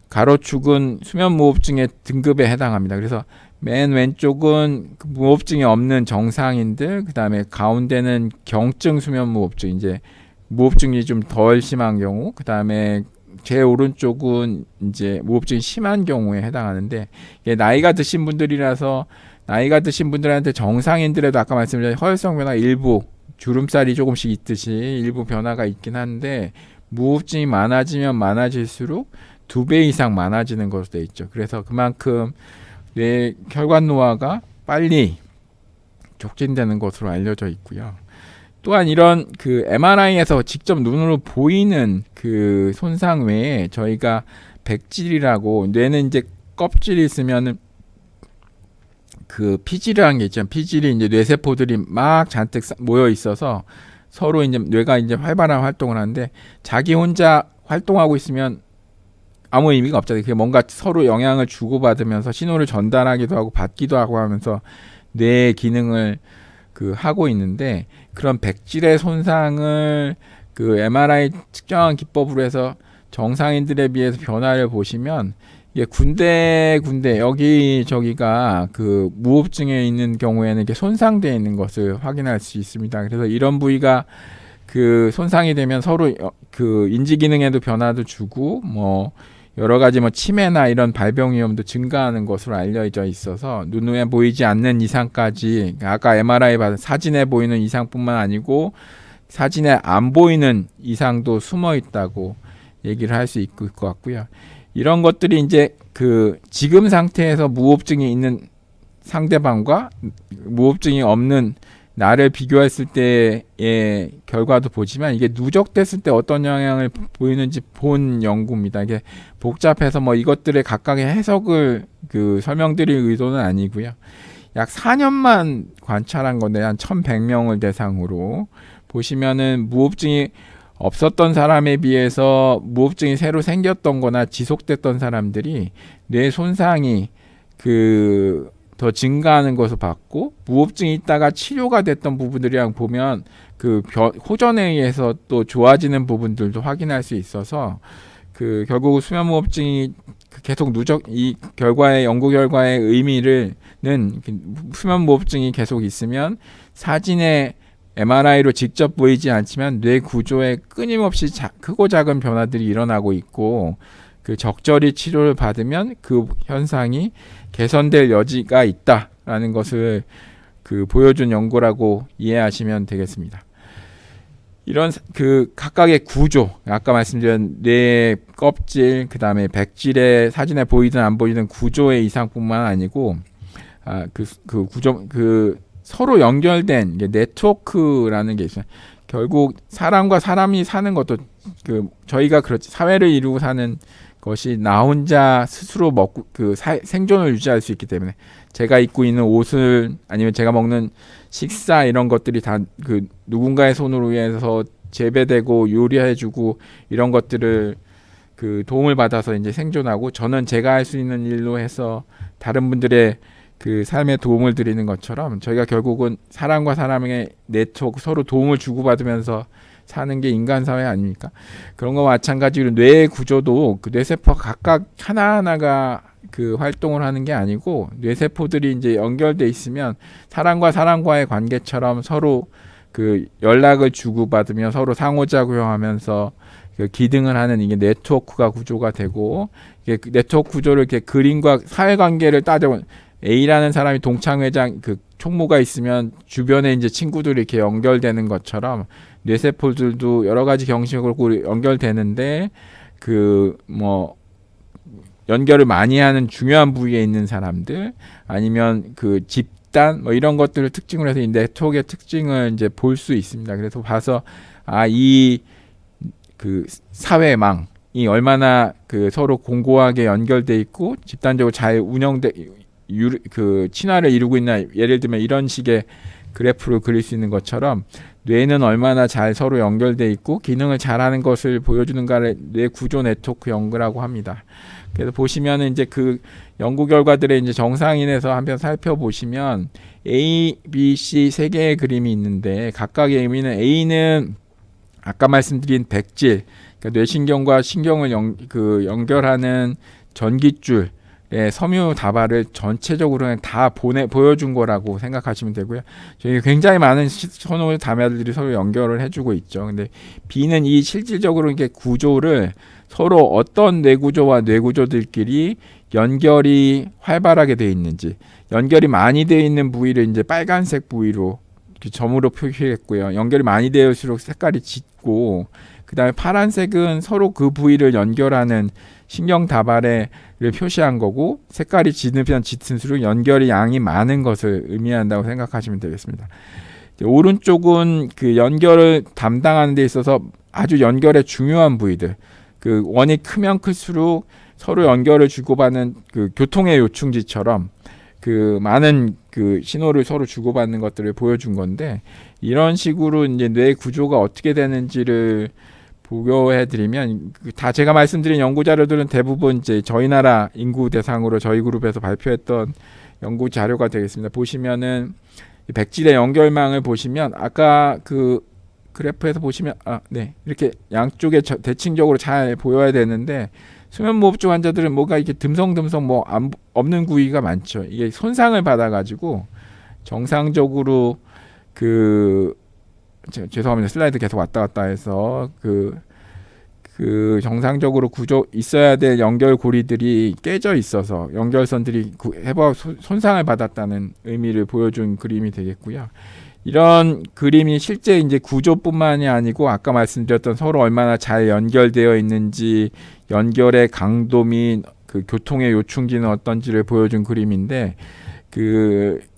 가로축은 수면 무호흡증의 등급에 해당합니다. 그래서 맨 왼쪽은 무호흡증이 없는 정상인들, 그 다음에 가운데는 경증 수면 무호흡증, 이제 무호흡증이 좀 덜 심한 경우, 그 다음에 제 오른쪽은 이제 무호흡증이 심한 경우에 해당하는데, 이게 나이가 드신 분들이라서 나이가 드신 분들한테 정상인들에도 아까 말씀드린 허혈성 변화 일부 주름살이 조금씩 있듯이 일부 변화가 있긴 한데, 무호흡증이 많아지면 많아질수록 2배 이상 많아지는 것으로 되어 있죠. 그래서 그만큼 뇌 혈관 노화가 빨리 촉진되는 것으로 알려져 있고요. 또한 이런 그 MRI에서 직접 눈으로 보이는 그 손상 외에 저희가 백질이라고, 뇌는 이제 껍질이 있으면은 그 피질이라는 게 있잖아요. 피질이 이제 뇌세포들이 막 잔뜩 모여 있어서 서로 이제 뇌가 이제 활발한 활동을 하는데, 자기 혼자 활동하고 있으면 아무 의미가 없잖아요. 그게 뭔가 서로 영향을 주고받으면서 신호를 전달하기도 하고 받기도 하고 하면서 뇌의 기능을 그 하고 있는데, 그런 백질의 손상을 그 MRI 측정한 기법으로 해서 정상인들에 비해서 변화를 보시면, 이게 군데 여기 저기가 그 무호흡증에 있는 경우에는 이게 손상되어 있는 것을 확인할 수 있습니다. 그래서 이런 부위가 그 손상이 되면 서로 그 인지 기능에도 변화도 주고 뭐 여러 가지 뭐 치매나 이런 발병 위험도 증가하는 것으로 알려져 있어서, 눈에 보이지 않는 이상까지, 아까 MRI 받은 사진에 보이는 이상뿐만 아니고 사진에 안 보이는 이상도 숨어 있다고 얘기를 할 수 있을 것 같고요. 이런 것들이 이제 그 지금 상태에서 무호흡증이 있는 상대방과 무호흡증이 없는 나를 비교했을 때의 결과도 보지만, 이게 누적됐을 때 어떤 영향을 보이는지 본 연구입니다. 이게 복잡해서 뭐 이것들의 각각의 해석을 그 설명드릴 의도는 아니고요. 약 4년만 관찰한 건데 한 1,100명을 대상으로 보시면은, 무호흡증이 없었던 사람에 비해서 무호흡증이 새로 생겼던 거나 지속됐던 사람들이 뇌 손상이 그 더 증가하는 것을 봤고, 무호흡증이 있다가 치료가 됐던 부분들이랑 보면 그 호전에 의해서 또 좋아지는 부분들도 확인할 수 있어서, 그 결국 수면 무호흡증이 계속 이 결과의 연구 결과의 의미는, 수면 무호흡증이 계속 있으면 사진에 MRI로 직접 보이지 않지만 뇌 구조에 끊임없이 크고 작은 변화들이 일어나고 있고, 그 적절히 치료를 받으면 그 현상이 개선될 여지가 있다라는 것을 그 보여준 연구라고 이해하시면 되겠습니다. 이런 그 각각의 구조, 아까 말씀드린 뇌 껍질, 그 다음에 백질의 사진에 보이든 안 보이든 구조의 이상뿐만 아니고, 그 구조, 그 서로 연결된 네트워크라는 게 있어요. 결국 사람과 사람이 사는 것도, 그 저희가 그렇지, 사회를 이루고 사는 것이 나 혼자 스스로 먹고 그 생존을 유지할 수 있기 때문에, 제가 입고 있는 옷을 아니면 제가 먹는 식사 이런 것들이 다 그 누군가의 손으로 의해서 재배되고 요리해주고 이런 것들을 그 도움을 받아서 이제 생존하고, 저는 제가 할 수 있는 일로 해서 다른 분들의 그 삶에 도움을 드리는 것처럼, 저희가 결국은 사람과 사람의 네트워크, 서로 도움을 주고받으면서 사는 게 인간 사회 아닙니까? 그런 거와 마찬가지로 뇌의 구조도 그 뇌세포가 각각 하나하나가 그 활동을 하는 게 아니고, 뇌세포들이 이제 연결돼 있으면 사람과 사람과의 관계처럼 서로 그 연락을 주고받으며 서로 상호작용하면서 그 기능을 하는, 이게 네트워크가 구조가 되고, 이게 그 네트워크 구조를 이렇게 그림과 사회관계를 따져보면, A라는 사람이 동창회장 그 총무가 있으면 주변에 이제 친구들이 이렇게 연결되는 것처럼, 뇌세포들도 여러 가지 형식으로 연결되는데, 그 뭐 연결을 많이 하는 중요한 부위에 있는 사람들, 아니면 그 집단 뭐 이런 것들을 특징으로 해서 이 네트워크의 특징을 이제 볼 수 있습니다. 그래서 봐서 이 그 사회망이 얼마나 그 서로 공고하게 연결돼 있고 집단적으로 잘 그 친화를 이루고 있나, 예를 들면 이런 식의 그래프를 그릴 수 있는 것처럼, 뇌는 얼마나 잘 서로 연결돼 있고 기능을 잘하는 것을 보여주는가를 뇌 구조 네트워크 연구라고 합니다. 그래서 보시면은 이제 그 연구 결과들의 이제 정상인에서 한번 살펴보시면 A, B, C 세 개의 그림이 있는데, 각각의 의미는, A는 아까 말씀드린 백질, 그러니까 뇌신경과 신경을 연결하는 전깃줄, 섬유 다발을 전체적으로 다 보여준 거라고 생각하시면 되고요. 저희 굉장히 많은 섬유 다발들이 서로 연결을 해주고 있죠. 근데 B는 이 실질적으로 이게 구조를 서로 어떤 뇌구조와 뇌구조들끼리 연결이 활발하게 되어 있는지, 연결이 많이 되어 있는 부위를 이제 빨간색 부위로 점으로 표시했고요. 연결이 많이 되어질수록 색깔이 짙고, 그 다음에 파란색은 서로 그 부위를 연결하는 신경 다발을 표시한 거고, 색깔이 짙으면 짙을수록 연결의 양이 많은 것을 의미한다고 생각하시면 되겠습니다. 오른쪽은 그 연결을 담당하는 데 있어서 아주 연결의 중요한 부위들, 그 원이 크면 클수록 서로 연결을 주고받는 그 교통의 요충지처럼 그 많은 그 신호를 서로 주고받는 것들을 보여준 건데, 이런 식으로 이제 뇌 구조가 어떻게 되는지를 보여해드리면, 다 제가 말씀드린 연구 자료들은 대부분 이제 저희 나라 인구 대상으로 저희 그룹에서 발표했던 연구 자료가 되겠습니다. 보시면은 백질의 연결망을 보시면 아까 그 그래프에서 보시면 이렇게 양쪽에 대칭적으로 잘 보여야 되는데, 수면무호흡증 환자들은 뭐가 이렇게 듬성듬성 없는 부위가 많죠. 이게 손상을 받아가지고 정상적으로 죄송합니다. 슬라이드 계속 왔다 갔다 해서 그 정상적으로 구조 있어야 될 연결고리들이 깨져 있어서 연결선들이 손상을 받았다는 의미를 보여준 그림이 되겠고요. 이런 그림이 실제 이제 구조뿐만이 아니고 아까 말씀드렸던 서로 얼마나 잘 연결되어 있는지, 연결의 강도 및 그 교통의 요충지는 어떤지를 보여준 그림인데,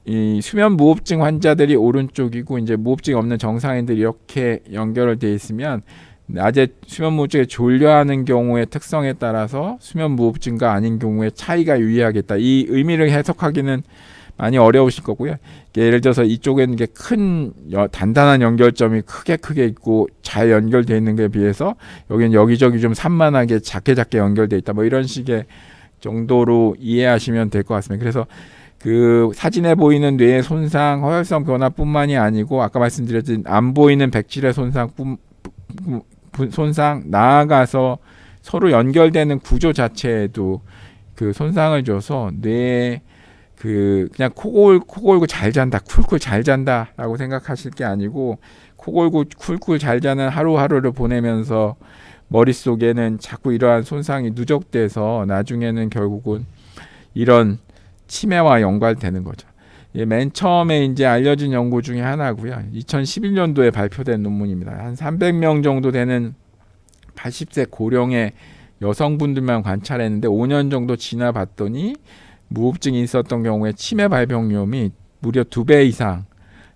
이 수면 무호흡증 환자들이 오른쪽이고 이제 무호흡증이 없는 정상인들이 이렇게 연결되어 있으면, 낮에 수면 무호흡증에 졸려하는 경우의 특성에 따라서 수면 무호흡증과 아닌 경우에 차이가 유의하겠다. 이 의미를 해석하기는 많이 어려우실 거고요. 예를 들어서 이쪽에는 게 큰 단단한 연결점이 크게 있고 잘 연결되어 있는 것에 비해서 여기는 여기저기 좀 산만하게 작게 연결되어 있다. 뭐 이런 식의 정도로 이해하시면 될 것 같습니다. 그래서 그 사진에 보이는 뇌의 손상, 허혈성 변화뿐만이 아니고 아까 말씀드렸듯이 안 보이는 백질의 손상, 나아가서 서로 연결되는 구조 자체에도 그 손상을 줘서 뇌에 그냥 코 골고 잘 잔다, 쿨쿨 잘 잔다라고 생각하실 게 아니고, 코 골고 쿨쿨 잘 자는 하루하루를 보내면서 머릿속에는 자꾸 이러한 손상이 누적돼서 나중에는 결국은 이런 치매와 연관되는 거죠. 맨 처음에 이제 알려진 연구 중에 하나고요. 2011년도에 발표된 논문입니다. 한 300명 정도 되는 80세 고령의 여성분들만 관찰했는데 5년 정도 지나봤더니 무호흡증이 있었던 경우에 치매 발병률이 무려 2배 이상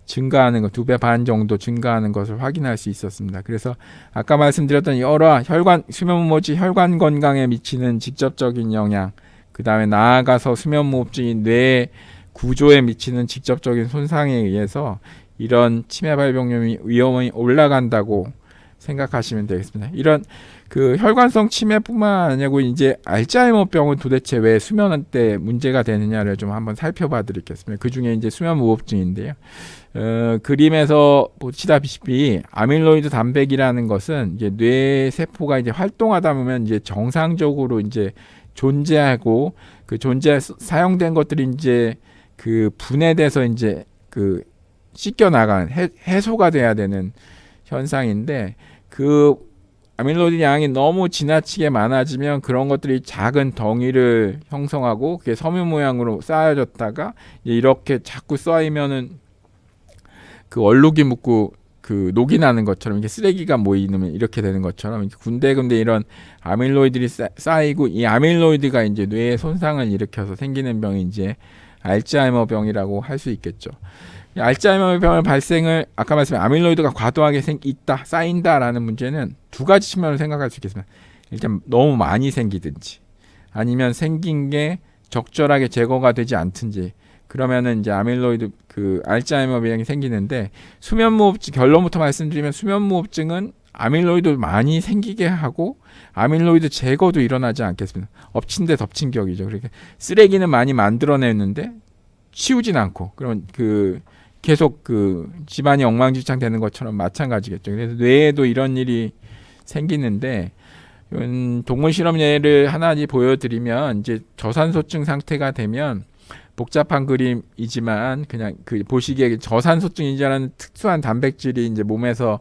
증가하는 것, 2배 반 정도 증가하는 것을 확인할 수 있었습니다. 그래서 아까 말씀드렸던 여러 수면무호흡증이 혈관 건강에 미치는 직접적인 영향, 그 다음에 나아가서 수면무호흡증이 뇌 구조에 미치는 직접적인 손상에 의해서 이런 치매 발병률 위험이 올라간다고 생각하시면 되겠습니다. 이런 그 혈관성 치매뿐만 아니고 이제 알츠하이머병은 도대체 왜 수면 때 문제가 되느냐를 좀 한번 살펴봐 드리겠습니다. 그 중에 이제 수면무호흡증인데요. 그림에서 보시다시피 아밀로이드 단백이라는 것은 이제 뇌 세포가 이제 활동하다 보면 이제 정상적으로 이제 존재하고, 그 사용된 것들이 이제 그 분해돼서 이제 그 씻겨 나가는 해소가 돼야 되는 현상인데, 그 아밀로이드 양이 너무 지나치게 많아지면 그런 것들이 작은 덩이를 형성하고 그게 섬유 모양으로 쌓여졌다가 이렇게 자꾸 쌓이면은 그 얼룩이 묻고 그 녹이 나는 것처럼, 이게 쓰레기가 모이면 이렇게 되는 것처럼 군데군데 이런 아밀로이드들이 쌓이고, 이 아밀로이드가 이제 뇌에 손상을 일으켜서 생기는 병이 이제 알츠하이머 병이라고 할 수 있겠죠. 알츠하이머 병의 발생을 아까 말씀드린 아밀로이드가 과도하게 쌓인다라는 문제는 두 가지 측면을 생각할 수 있겠습니다. 일단 너무 많이 생기든지, 아니면 생긴 게 적절하게 제거가 되지 않든지, 그러면은 이제 아밀로이드 그 알츠하이머 병이 생기는데, 수면무호흡증 결론부터 말씀드리면 수면무호흡증은 아밀로이드 많이 생기게 하고 아밀로이드 제거도 일어나지 않겠습니다. 엎친 데 덮친 격이죠. 그러니까 쓰레기는 많이 만들어내는데 치우진 않고, 그러면 그 계속 그 집안이 엉망진창 되는 것처럼 마찬가지겠죠. 그래서 뇌에도 이런 일이 생기는데, 동물 실험 예를 하나 보여드리면, 이제 저산소증 상태가 되면 복잡한 그림이지만 그냥 그 보시기에 저산소증이라는 특수한 단백질이 이제 몸에서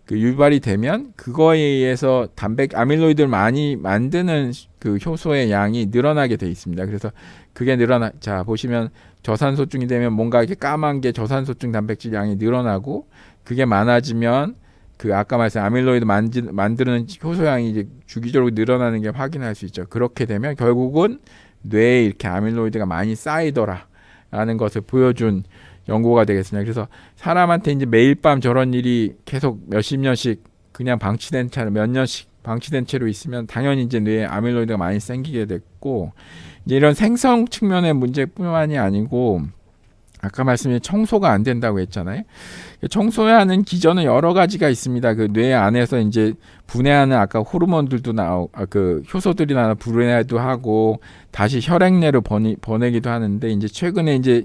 그 유발이 되면 그거에 의해서 아밀로이드를 많이 만드는 그 효소의 양이 늘어나게 돼 있습니다. 그래서 그게 자 보시면 저산소증이 되면 뭔가 이렇게 까만 게 저산소증 단백질 양이 늘어나고, 그게 많아지면 그 아까 말씀 아밀로이드 만드는 효소량이 이제 주기적으로 늘어나는 게 확인할 수 있죠. 그렇게 되면 결국은 뇌에 이렇게 아밀로이드가 많이 쌓이더라라는 것을 보여준 연구가 되겠습니다. 그래서 사람한테 이제 매일 밤 저런 일이 계속 몇십 년씩 그냥 방치된 채로 몇 년씩 방치된 채로 있으면 당연히 이제 뇌에 아밀로이드가 많이 생기게 됐고, 이제 이런 생성 측면의 문제뿐만이 아니고 아까 말씀드린 청소가 안 된다고 했잖아요. 청소해야 하는 기전은 여러 가지가 있습니다. 그 뇌 안에서 이제 분해하는 아까 호르몬들도 그 효소들이 나와 분해도 하고 다시 혈액내로 보내기도 하는데, 이제 최근에 이제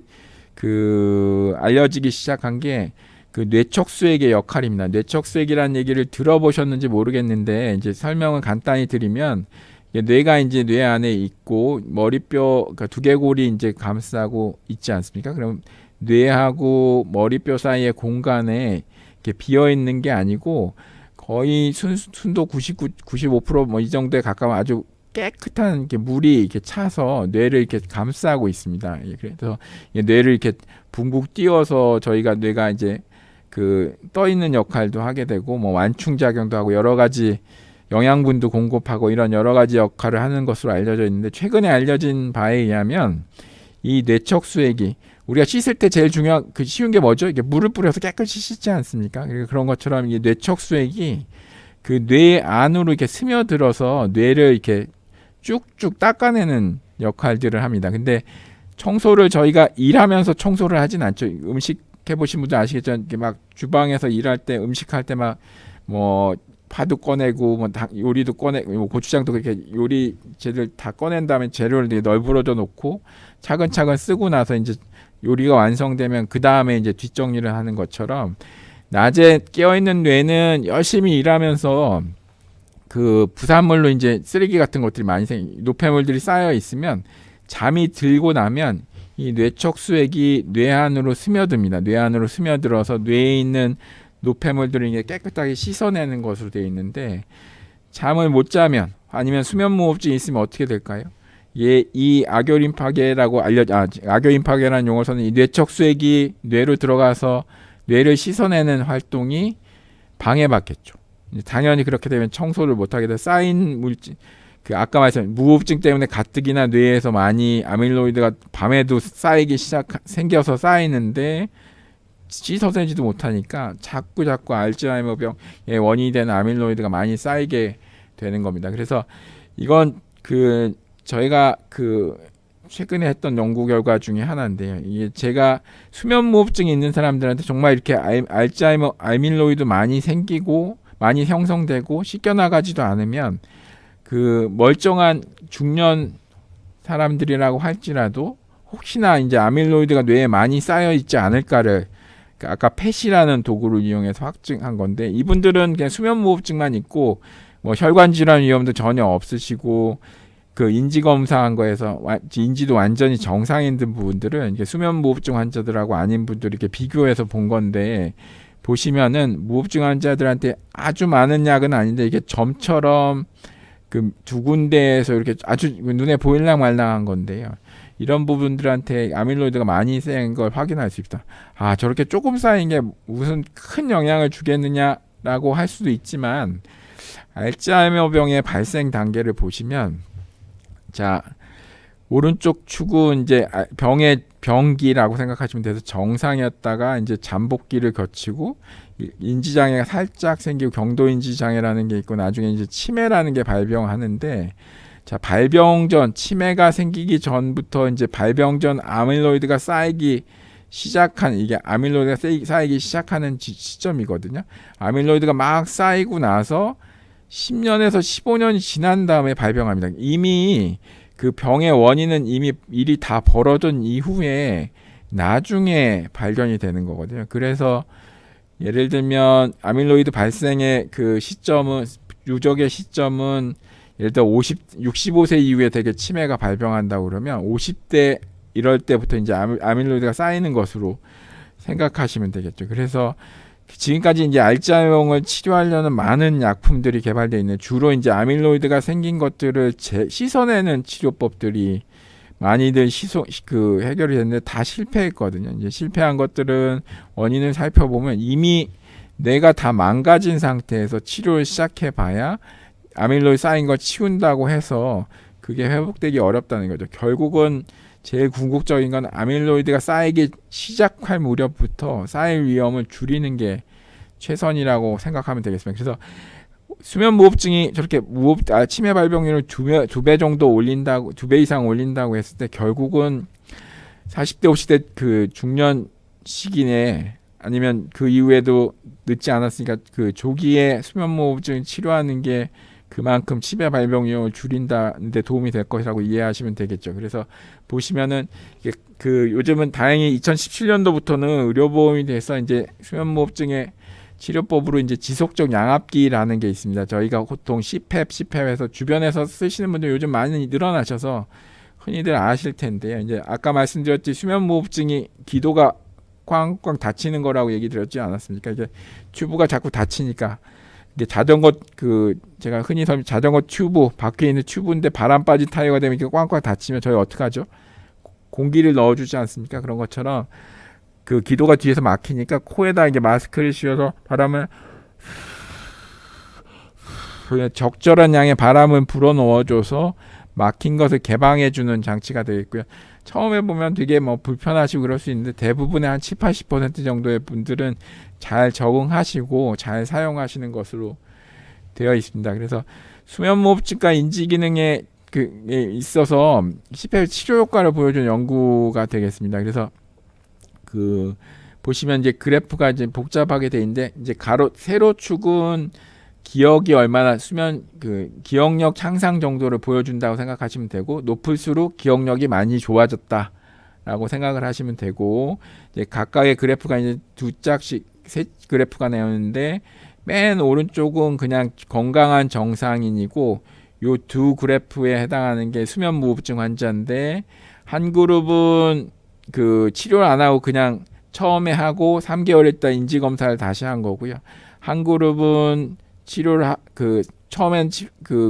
그 알려지기 시작한 게 그 뇌척수액의 역할입니다. 뇌척수액이라는 얘기를 들어보셨는지 모르겠는데, 이제 설명을 간단히 드리면 뇌가 이제 뇌 안에 있고 머리뼈, 그러니까 두개골이 이제 감싸고 있지 않습니까? 그럼 뇌하고 머리뼈 사이의 공간에 이렇게 비어 있는 게 아니고 거의 순도 99, 95% 이 정도에 가까운 아주 깨끗한 이렇게 물이 이렇게 차서 뇌를 이렇게 감싸고 있습니다. 그래서 뇌를 이렇게 붕붕 띄워서 저희가 뇌가 이제 그 떠 있는 역할도 하게 되고 완충 작용도 하고 여러 가지 영양분도 공급하고 이런 여러 가지 역할을 하는 것으로 알려져 있는데, 최근에 알려진 바에 의하면 이 뇌척수액이 우리가 씻을 때 제일 중요한 그 쉬운 게 뭐죠? 이게 물을 뿌려서 깨끗이 씻지 않습니까? 그런 것처럼 이 뇌척수액이 그 뇌 안으로 이렇게 스며들어서 뇌를 이렇게 쭉쭉 닦아내는 역할들을 합니다. 근데 청소를 저희가 일하면서 청소를 하진 않죠. 음식 해보신 분들 아시겠지만 막 주방에서 일할 때 음식할 때 막 파도 꺼내고 요리도 꺼내고 고추장도 그렇게 요리 재료를 다 꺼낸 다음에 재료를 되게 널브러져 놓고 차근차근 쓰고 나서 이제 요리가 완성되면 그 다음에 이제 뒷정리를 하는 것처럼, 낮에 깨어있는 뇌는 열심히 일하면서 그 부산물로 이제 쓰레기 같은 것들이 많이 노폐물들이 쌓여 있으면 잠이 들고 나면 이 뇌척수액이 뇌 안으로 스며듭니다. 뇌 안으로 스며들어서 뇌에 있는 노폐물들을 이제 깨끗하게 씻어내는 것으로 되어 있는데, 잠을 못 자면 아니면 수면무호흡증이 있으면 어떻게 될까요? 이 악요린 파괴라고 악요린 파괴라는 용어서는 이 뇌척수액이 뇌로 들어가서 뇌를 씻어내는 활동이 방해받겠죠. 당연히 그렇게 되면 청소를 못하게 돼 쌓인 물질, 그 아까 말씀드린 무호흡증 때문에 가뜩이나 뇌에서 많이 아밀로이드가 밤에도 생겨서 쌓이는데 씻어내지도 못하니까 자꾸 알츠하이머병의 원인이 되는 아밀로이드가 많이 쌓이게 되는 겁니다. 그래서 이건 그 저희가 그 최근에 했던 연구 결과 중에 하나인데요. 이게 제가 수면무호흡증이 있는 사람들한테 정말 이렇게 아밀로이드 많이 생기고 많이 형성되고 씻겨나가지도 않으면 그 멀쩡한 중년 사람들이라고 할지라도 혹시나 이제 아밀로이드가 뇌에 많이 쌓여 있지 않을까를 아까 펫이라는 도구를 이용해서 확증한 건데, 이분들은 그냥 수면무호흡증만 있고 혈관 질환 위험도 전혀 없으시고 그 인지 검사한 거에서 인지도 완전히 정상인 분들은 이게 수면무호흡증 환자들하고 아닌 분들 이렇게 비교해서 본 건데, 보시면은 무호흡증 환자들한테 아주 많은 약은 아닌데 이게 점처럼 그 두 군데에서 이렇게 아주 눈에 보일랑 말랑한 건데요. 이런 부분들한테 아밀로이드가 많이 쌓인 걸 확인할 수 있다. 저렇게 조금 쌓인 게 무슨 큰 영향을 주겠느냐라고 할 수도 있지만, 알츠하이머병의 발생 단계를 보시면, 자, 오른쪽 축은 이제 병의 병기라고 생각하시면 돼서 정상이었다가 이제 잠복기를 거치고 인지장애가 살짝 생기고 경도인지장애라는 게 있고 나중에 이제 치매라는 게 발병하는데, 자, 발병 전, 치매가 생기기 전부터 이제 발병 전 아밀로이드가 쌓이기 시작한, 이게 아밀로이드가 쌓이기 시작하는 시점이거든요. 아밀로이드가 막 쌓이고 나서 10년에서 15년이 지난 다음에 발병합니다. 이미 그 병의 원인은 이미 일이 다 벌어진 이후에 나중에 발견이 되는 거거든요. 그래서 예를 들면 아밀로이드 발생의 그 시점은, 유적의 시점은 예를 들어 65세 이후에 되게 치매가 발병한다고 그러면 50대 이럴 때부터 이제 아밀로이드가 쌓이는 것으로 생각하시면 되겠죠. 그래서 지금까지 이제 알츠하이머병을 치료하려는 많은 약품들이 개발되어 있는, 주로 이제 아밀로이드가 생긴 것들을 씻어내는 치료법들이 많이들 해결이 됐는데 다 실패했거든요. 이제 실패한 것들은 원인을 살펴보면 이미 뇌가 다 망가진 상태에서 치료를 시작해 봐야 아밀로이드 쌓인 걸 치운다고 해서 그게 회복되기 어렵다는 거죠. 결국은 제일 궁극적인 건 아밀로이드가 쌓이기 시작할 무렵부터 쌓일 위험을 줄이는 게 최선이라고 생각하면 되겠습니다. 그래서 수면무호흡증이 저렇게 치매 발병률을 두 배 정도 올린다고, 2배 이상 올린다고 했을 때 결국은 40대 50대 그 중년 시기 내에 아니면 그 이후에도 늦지 않았으니까 그 조기에 수면무호흡증 치료하는 게 그만큼 치매 발병률을 줄인다는 데 도움이 될 것이라고 이해하시면 되겠죠. 그래서 보시면은 그 요즘은 다행히 2017년도부터는 의료보험이 돼서 이제 수면무호흡증의 치료법으로 이제 지속적 양압기라는 게 있습니다. 저희가 보통 CPAP에서 주변에서 쓰시는 분들 요즘 많이 늘어나셔서 흔히들 아실 텐데요. 이제 아까 말씀드렸지 수면무호흡증이 기도가 꽝꽝 닫히는 거라고 얘기 드렸지 않았습니까? 이제 튜브가 자꾸 닫히니까 이게 자전거 제가 흔히 자전거 튜브 밖에 있는 튜브인데 바람 빠진 타이어가 되면 이렇게 꽝꽝 닫히면 저희 어떻게 하죠? 공기를 넣어주지 않습니까? 그런 것처럼 그 기도가 뒤에서 막히니까 코에다 이제 마스크를 씌워서 바람을 적절한 양의 바람을 불어 넣어줘서 막힌 것을 개방해주는 장치가 되겠고요. 처음에 보면 되게 뭐 불편하시고 그럴 수 있는데 대부분의 한 70-80% 정도의 분들은 잘 적응하시고 잘 사용하시는 것으로 되어 있습니다. 그래서 수면무호흡증과 인지기능에 있어서 CPAP 치료 효과를 보여준 연구가 되겠습니다. 그래서 그 보시면 이제 그래프가 이제 복잡하게 돼 있는데 이제 세로축은 기억이 얼마나 기억력 향상 정도를 보여준다고 생각하시면 되고 높을수록 기억력이 많이 좋아졌다라고 생각을 하시면 되고 이제 각각의 그래프가 이제 두 짝씩 세 그래프가 나오는데 맨 오른쪽은 그냥 건강한 정상인이고 요 두 그래프에 해당하는 게 수면무호흡증 환자인데 한 그룹은 그 치료를 안 하고 그냥 처음에 하고 3개월 있다 인지검사를 다시 한 거고요. 한 그룹은 치료를 처음엔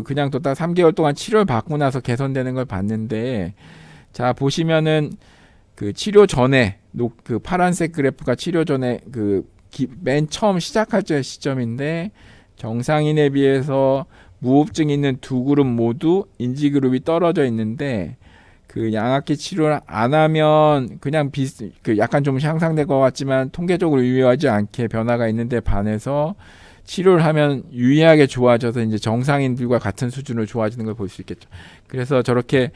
그냥 뒀다 3개월 동안 치료를 받고 나서 개선되는 걸 봤는데 자 보시면은 그 치료 전에 그 파란색 그래프가 치료 전에 맨 처음 시작할 때 시점인데 정상인에 비해서 무호흡증 있는 두 그룹 모두 인지 그룹이 떨어져 있는데 그 양압기 치료를 안 하면 그냥 약간 좀 향상될 것 같지만 통계적으로 유의하지 않게 변화가 있는데 반해서 치료를 하면 유의하게 좋아져서 이제 정상인들과 같은 수준으로 좋아지는 걸 볼 수 있겠죠. 그래서 저렇게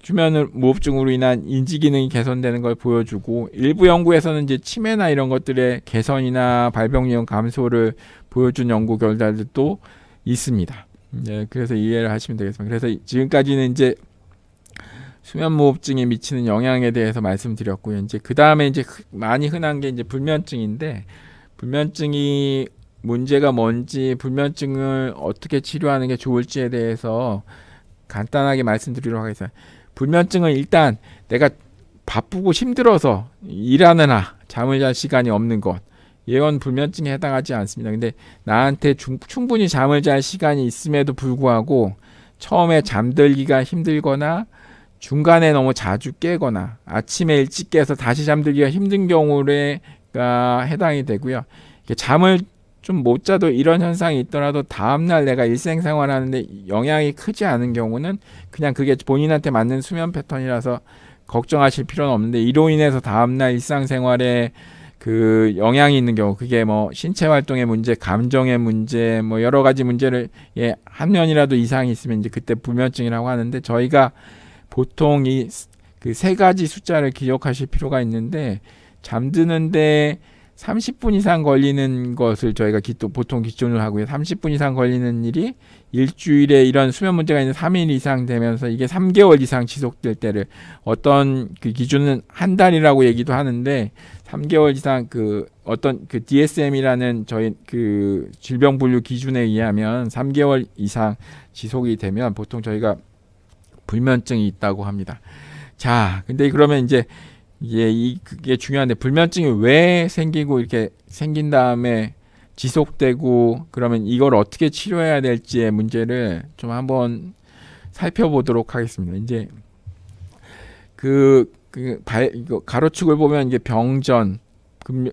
수면 무호흡증으로 인한 인지 기능이 개선되는 걸 보여주고 일부 연구에서는 이제 치매나 이런 것들의 개선이나 발병 감소를 보여준 연구 결과들도 있습니다. 네, 그래서 이해를 하시면 되겠습니다. 그래서 지금까지는 이제 수면 무호흡증에 미치는 영향에 대해서 말씀드렸고요. 이제 그 다음에 이제 많이 흔한 게 이제 불면증인데 불면증이 문제가 뭔지 불면증을 어떻게 치료하는 게 좋을지에 대해서 간단하게 말씀드리도록 하겠습니다. 불면증은 일단 내가 바쁘고 힘들어서 일하느라 잠을 잘 시간이 없는 것 이건 불면증에 해당하지 않습니다. 근데 나한테 충분히 잠을 잘 시간이 있음에도 불구하고 처음에 잠들기가 힘들거나 중간에 너무 자주 깨거나 아침에 일찍 깨서 다시 잠들기가 힘든 경우가 해당이 되고요. 잠을 좀 못 자도 이런 현상이 있더라도 다음날 내가 일생생활 하는데 영향이 크지 않은 경우는 그냥 그게 본인한테 맞는 수면 패턴이라서 걱정하실 필요는 없는데 이로 인해서 다음날 일상생활에 그 영향이 있는 경우 그게 뭐 신체 활동의 문제, 감정의 문제, 뭐 여러 가지 문제를 한 면이라도 이상이 있으면 이제 그때 불면증이라고 하는데 저희가 보통 이 그 세 가지 숫자를 기억하실 필요가 있는데 잠드는데 30분 이상 걸리는 것을 저희가 보통 기준으로 하고요. 30분 이상 걸리는 일이 일주일에 이런 수면 문제가 있는 3일 이상 되면서 이게 3개월 이상 지속될 때를 어떤 그 기준은 한 달이라고 얘기도 하는데 3개월 이상 어떤 DSM이라는 저희 그 질병 분류 기준에 의하면 3개월 이상 지속이 되면 보통 저희가 불면증이 있다고 합니다. 자, 근데 그러면 이제 그게 중요한데 불면증이 왜 생기고 이렇게 생긴 다음에 지속되고 그러면 이걸 어떻게 치료해야 될지의 문제를 좀 한번 살펴보도록 하겠습니다. 이제 이거 가로축을 보면 이게 병전,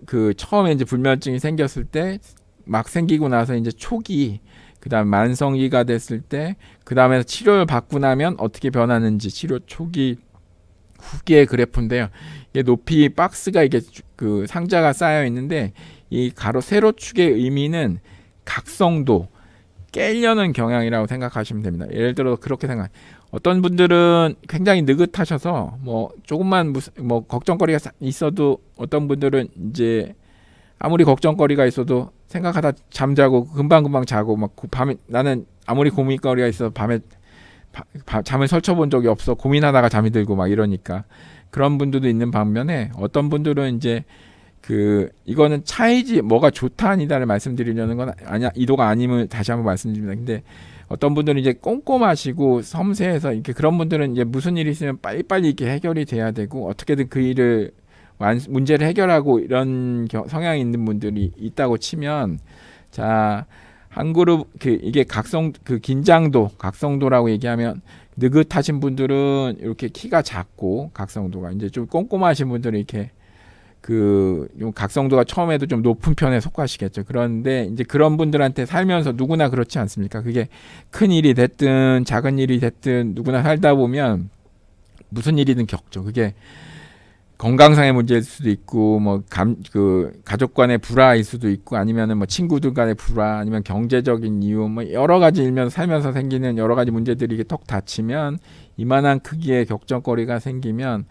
그 처음에 이제 불면증이 생겼을 때 막 생기고 나서 이제 초기, 그다음 만성기가 됐을 때, 그다음에 치료를 받고 나면 어떻게 변하는지 치료 초기 후기의 그래프인데요. 이게 높이 박스가 이게 그 상자가 쌓여 있는데 이 가로 세로축의 의미는 각성도, 깨려는 경향이라고 생각하시면 됩니다. 예를 들어 그렇게 생각. 어떤 분들은 굉장히 느긋하셔서 뭐 조금만 뭐 걱정거리가 있어도 어떤 분들은 이제 아무리 걱정거리가 있어도 생각하다 잠자고 금방금방 자고 막 밤에 나는 아무리 고민거리가 있어 밤에 잠을 설쳐본 적이 없어 고민하다가 잠이 들고 막 이러니까 그런 분들도 있는 반면에 어떤 분들은 이제 그 이거는 차이지 뭐가 좋다 아니다를 말씀드리려는 건 아니야 이도가 아님을 다시 한번 말씀드립니다. 근데 어떤 분들은 이제 꼼꼼하시고 섬세해서 이렇게 그런 분들은 이제 무슨 일이 있으면 빨리빨리 이렇게 해결이 돼야 되고 어떻게든 그 일을 문제를 해결하고 이런 성향이 있는 분들이 있다고 치면 자 한 그룹 이게 긴장도 각성도라고 얘기하면 느긋하신 분들은 이렇게 키가 작고 각성도가 이제 좀 꼼꼼하신 분들은 이렇게 각성도가 처음에도 좀 높은 편에 속하시겠죠. 그런데 이제 그런 분들한테 살면서 누구나 그렇지 않습니까? 그게 큰 일이 됐든 작은 일이 됐든 누구나 살다 보면 무슨 일이든 겪죠. 그게 건강상의 문제일 수도 있고 가족 간의 불화일 수도 있고 아니면은 뭐 친구들 간의 불화 아니면 경제적인 이유 뭐 여러 가지 일면서 살면서 생기는 여러 가지 문제들이 이게 턱 닫히면 이만한 크기의 격정거리가 생기면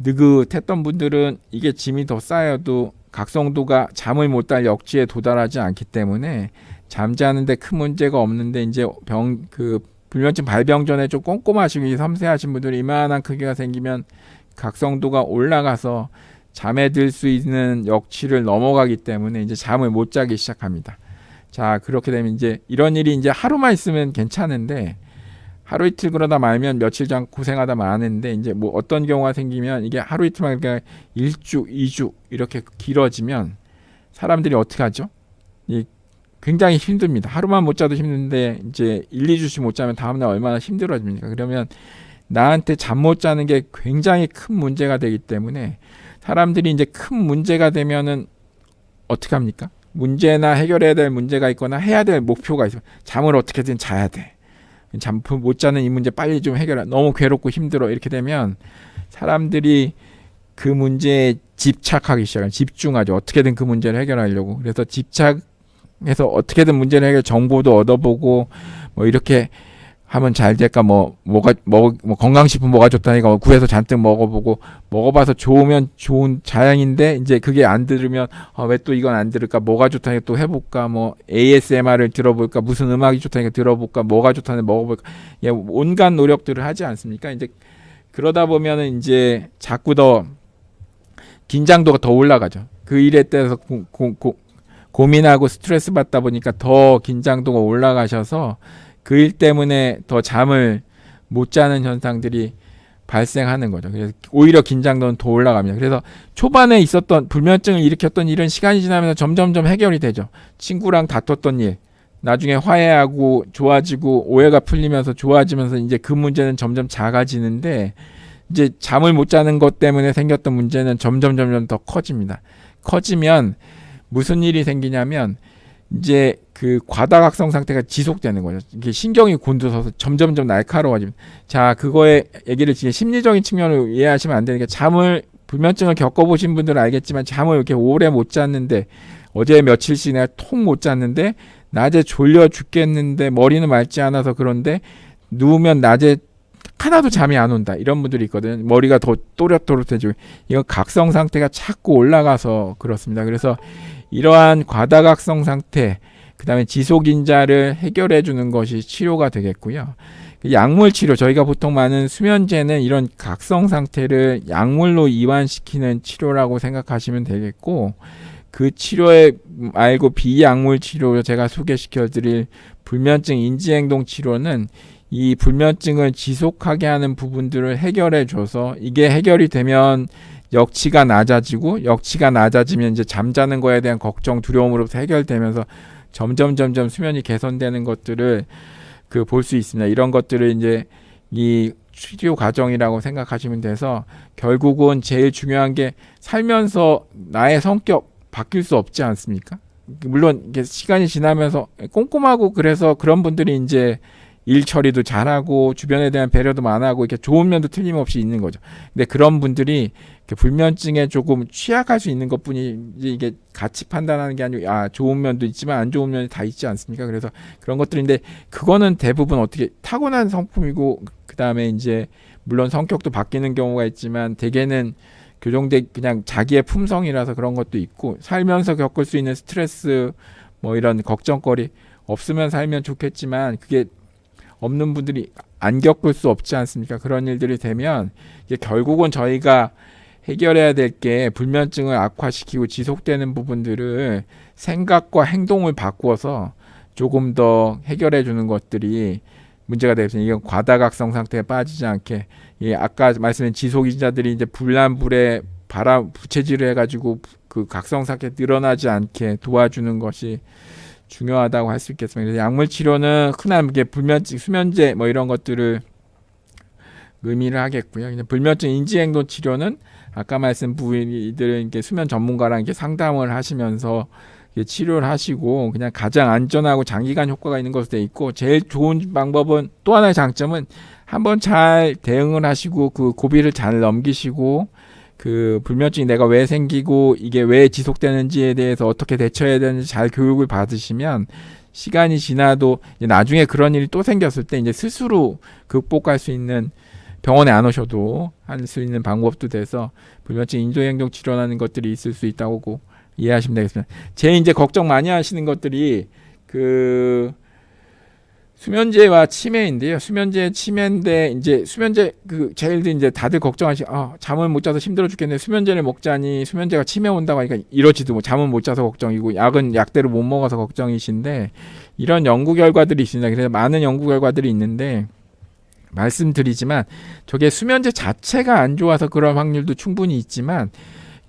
느긋했던 분들은 이게 짐이 더 쌓여도 각성도가 잠을 못 잘 역치에 도달하지 않기 때문에 잠자는데 큰 문제가 없는데 이제 불면증 발병 전에 좀 꼼꼼하시고 섬세하신 분들이 이만한 크기가 생기면 각성도가 올라가서 잠에 들 수 있는 역치를 넘어가기 때문에 이제 잠을 못 자기 시작합니다. 자, 그렇게 되면 이제 이런 일이 이제 하루만 있으면 괜찮은데 하루 이틀 그러다 말면 며칠 전 고생하다 마는데 이제 뭐 어떤 경우가 생기면 이게 하루 이틀만 그러니까 1주, 2주 이렇게 길어지면 사람들이 어떻게 하죠? 굉장히 힘듭니다. 하루만 못 자도 힘든데 이제 1, 2주씩 못 자면 다음날 얼마나 힘들어집니까? 그러면 나한테 잠 못 자는 게 굉장히 큰 문제가 되기 때문에 사람들이 이제 큰 문제가 되면은 어떻게 합니까? 문제나 해결해야 될 문제가 있거나 해야 될 목표가 있으면 잠을 어떻게든 자야 돼. 잠 못 자는 이 문제 빨리 좀 해결해. 너무 괴롭고 힘들어. 이렇게 되면 사람들이 그 문제에 집착하기 시작해요. 집중하죠. 어떻게든 그 문제를 해결하려고. 그래서 집착해서 어떻게든 문제를 해결 정보도 얻어보고 뭐 이렇게 하면 잘 될까 뭐 건강식품 뭐가 좋다니까 구해서 잔뜩 먹어보고 먹어봐서 좋으면 좋은 자양인데 이제 그게 안 들으면 왜 또 이건 안 들을까 뭐가 좋다니까 또 해볼까 뭐 ASMR을 들어볼까 무슨 음악이 좋다니까 들어볼까 뭐가 좋다니까 먹어볼까 온갖 노력들을 하지 않습니까? 이제 그러다 보면은 이제 자꾸 더 긴장도가 더 올라가죠. 그 일에 대해서 고민하고 스트레스 받다 보니까 더 긴장도가 올라가셔서 그 일 때문에 더 잠을 못 자는 현상들이 발생하는 거죠. 그래서 오히려 긴장도는 더 올라갑니다. 그래서 초반에 있었던 불면증을 일으켰던 일은 시간이 지나면서 점점점 해결이 되죠. 친구랑 다퉜던 일, 나중에 화해하고 좋아지고 오해가 풀리면서 좋아지면서 이제 그 문제는 점점 작아지는데 이제 잠을 못 자는 것 때문에 생겼던 문제는 점점 더 커집니다. 커지면 무슨 일이 생기냐면 이제 그 과다각성 상태가 지속되는 거죠. 이게 신경이 곤두서서 점점 날카로워집니다. 자, 그거의 얘기를 지금 심리적인 측면으로 이해하시면 안 되니까 불면증을 겪어보신 분들은 알겠지만 잠을 이렇게 오래 못 잤는데 어제 며칠씩 내가 통 못 잤는데 낮에 졸려 죽겠는데 머리는 맑지 않아서 그런데 누우면 낮에 하나도 잠이 안 온다. 이런 분들이 있거든요. 머리가 더 또렷또렷해지고 이거 각성 상태가 자꾸 올라가서 그렇습니다. 그래서 이러한 과다각성 상태, 그 다음에 지속인자를 해결해 주는 것이 치료가 되겠고요. 약물 치료, 저희가 보통 많은 수면제는 이런 각성 상태를 약물로 이완시키는 치료라고 생각하시면 되겠고, 그 치료에 말고 비약물 치료로 제가 소개시켜 드릴 불면증 인지행동 치료는 이 불면증을 지속하게 하는 부분들을 해결해 줘서 이게 해결이 되면 역치가 낮아지면 이제 잠자는 거에 대한 걱정, 두려움으로부터 해결되면서 점점 수면이 개선되는 것들을 볼 수 있습니다. 이런 것들을 이제 이 치료 과정이라고 생각하시면 돼서 결국은 제일 중요한 게 살면서 나의 성격 바뀔 수 없지 않습니까? 물론 이게 시간이 지나면서 꼼꼼하고 그래서 그런 분들이 이제 일 처리도 잘하고 주변에 대한 배려도 많아하고 이렇게 좋은 면도 틀림없이 있는 거죠. 근데 그런 분들이 불면증에 조금 취약할 수 있는 것뿐이지 이게 같이 판단하는 게 아니고 좋은 면도 있지만 안 좋은 면이 다 있지 않습니까? 그래서 그런 것들인데 그거는 대부분 어떻게 타고난 성품이고 그 다음에 이제 물론 성격도 바뀌는 경우가 있지만 대개는 교정돼 그냥 자기의 품성이라서 그런 것도 있고 살면서 겪을 수 있는 스트레스 뭐 이런 걱정거리 없으면 살면 좋겠지만 그게 없는 분들이 안 겪을 수 없지 않습니까? 그런 일들이 되면 이제 결국은 저희가 해결해야 될 게 불면증을 악화시키고 지속되는 부분들을 생각과 행동을 바꾸어서 조금 더 해결해 주는 것들이 문제가 되겠습니다. 이건 과다각성 상태에 빠지지 않게 아까 말씀드린 지속인자들이 이제 불난불에 부채질을 해가지고 그 각성 상태 늘어나지 않게 도와주는 것이 중요하다고 할 수 있겠습니다. 그래서 약물 치료는 흔한 게 불면증, 수면제 뭐 이런 것들을 의미를 하겠고요. 그냥 불면증 인지행동 치료는 아까 말씀 부위들은 이렇게 수면 전문가랑 이렇게 상담을 하시면서 치료를 하시고 그냥 가장 안전하고 장기간 효과가 있는 것으로 돼 있고 제일 좋은 방법은 또 하나의 장점은 한번 잘 대응을 하시고 그 고비를 잘 넘기시고 그 불면증이 내가 왜 생기고 이게 왜 지속되는지에 대해서 어떻게 대처해야 되는지 잘 교육을 받으시면 시간이 지나도 이제 나중에 그런 일이 또 생겼을 때 이제 스스로 극복할 수 있는 병원에 안 오셔도 할 수 있는 방법도 돼서 불면증 인지행동 치료라는 것들이 있을 수 있다고 이해하시면 되겠습니다. 제일 이제 걱정 많이 하시는 것들이 그 수면제와 치매인데요. 수면제 치매인데 이제 수면제 그 제일 이제 다들 걱정하시 잠을 못 자서 힘들어 죽겠네. 수면제를 먹자니 수면제가 치매 온다고 하니까 이러지도 뭐 잠은 못 자서 걱정이고 약은 약대로 못 먹어서 걱정이신데 이런 연구 결과들이 있습니다. 그래서 많은 연구 결과들이 있는데 말씀드리지만 저게 수면제 자체가 안 좋아서 그런 확률도 충분히 있지만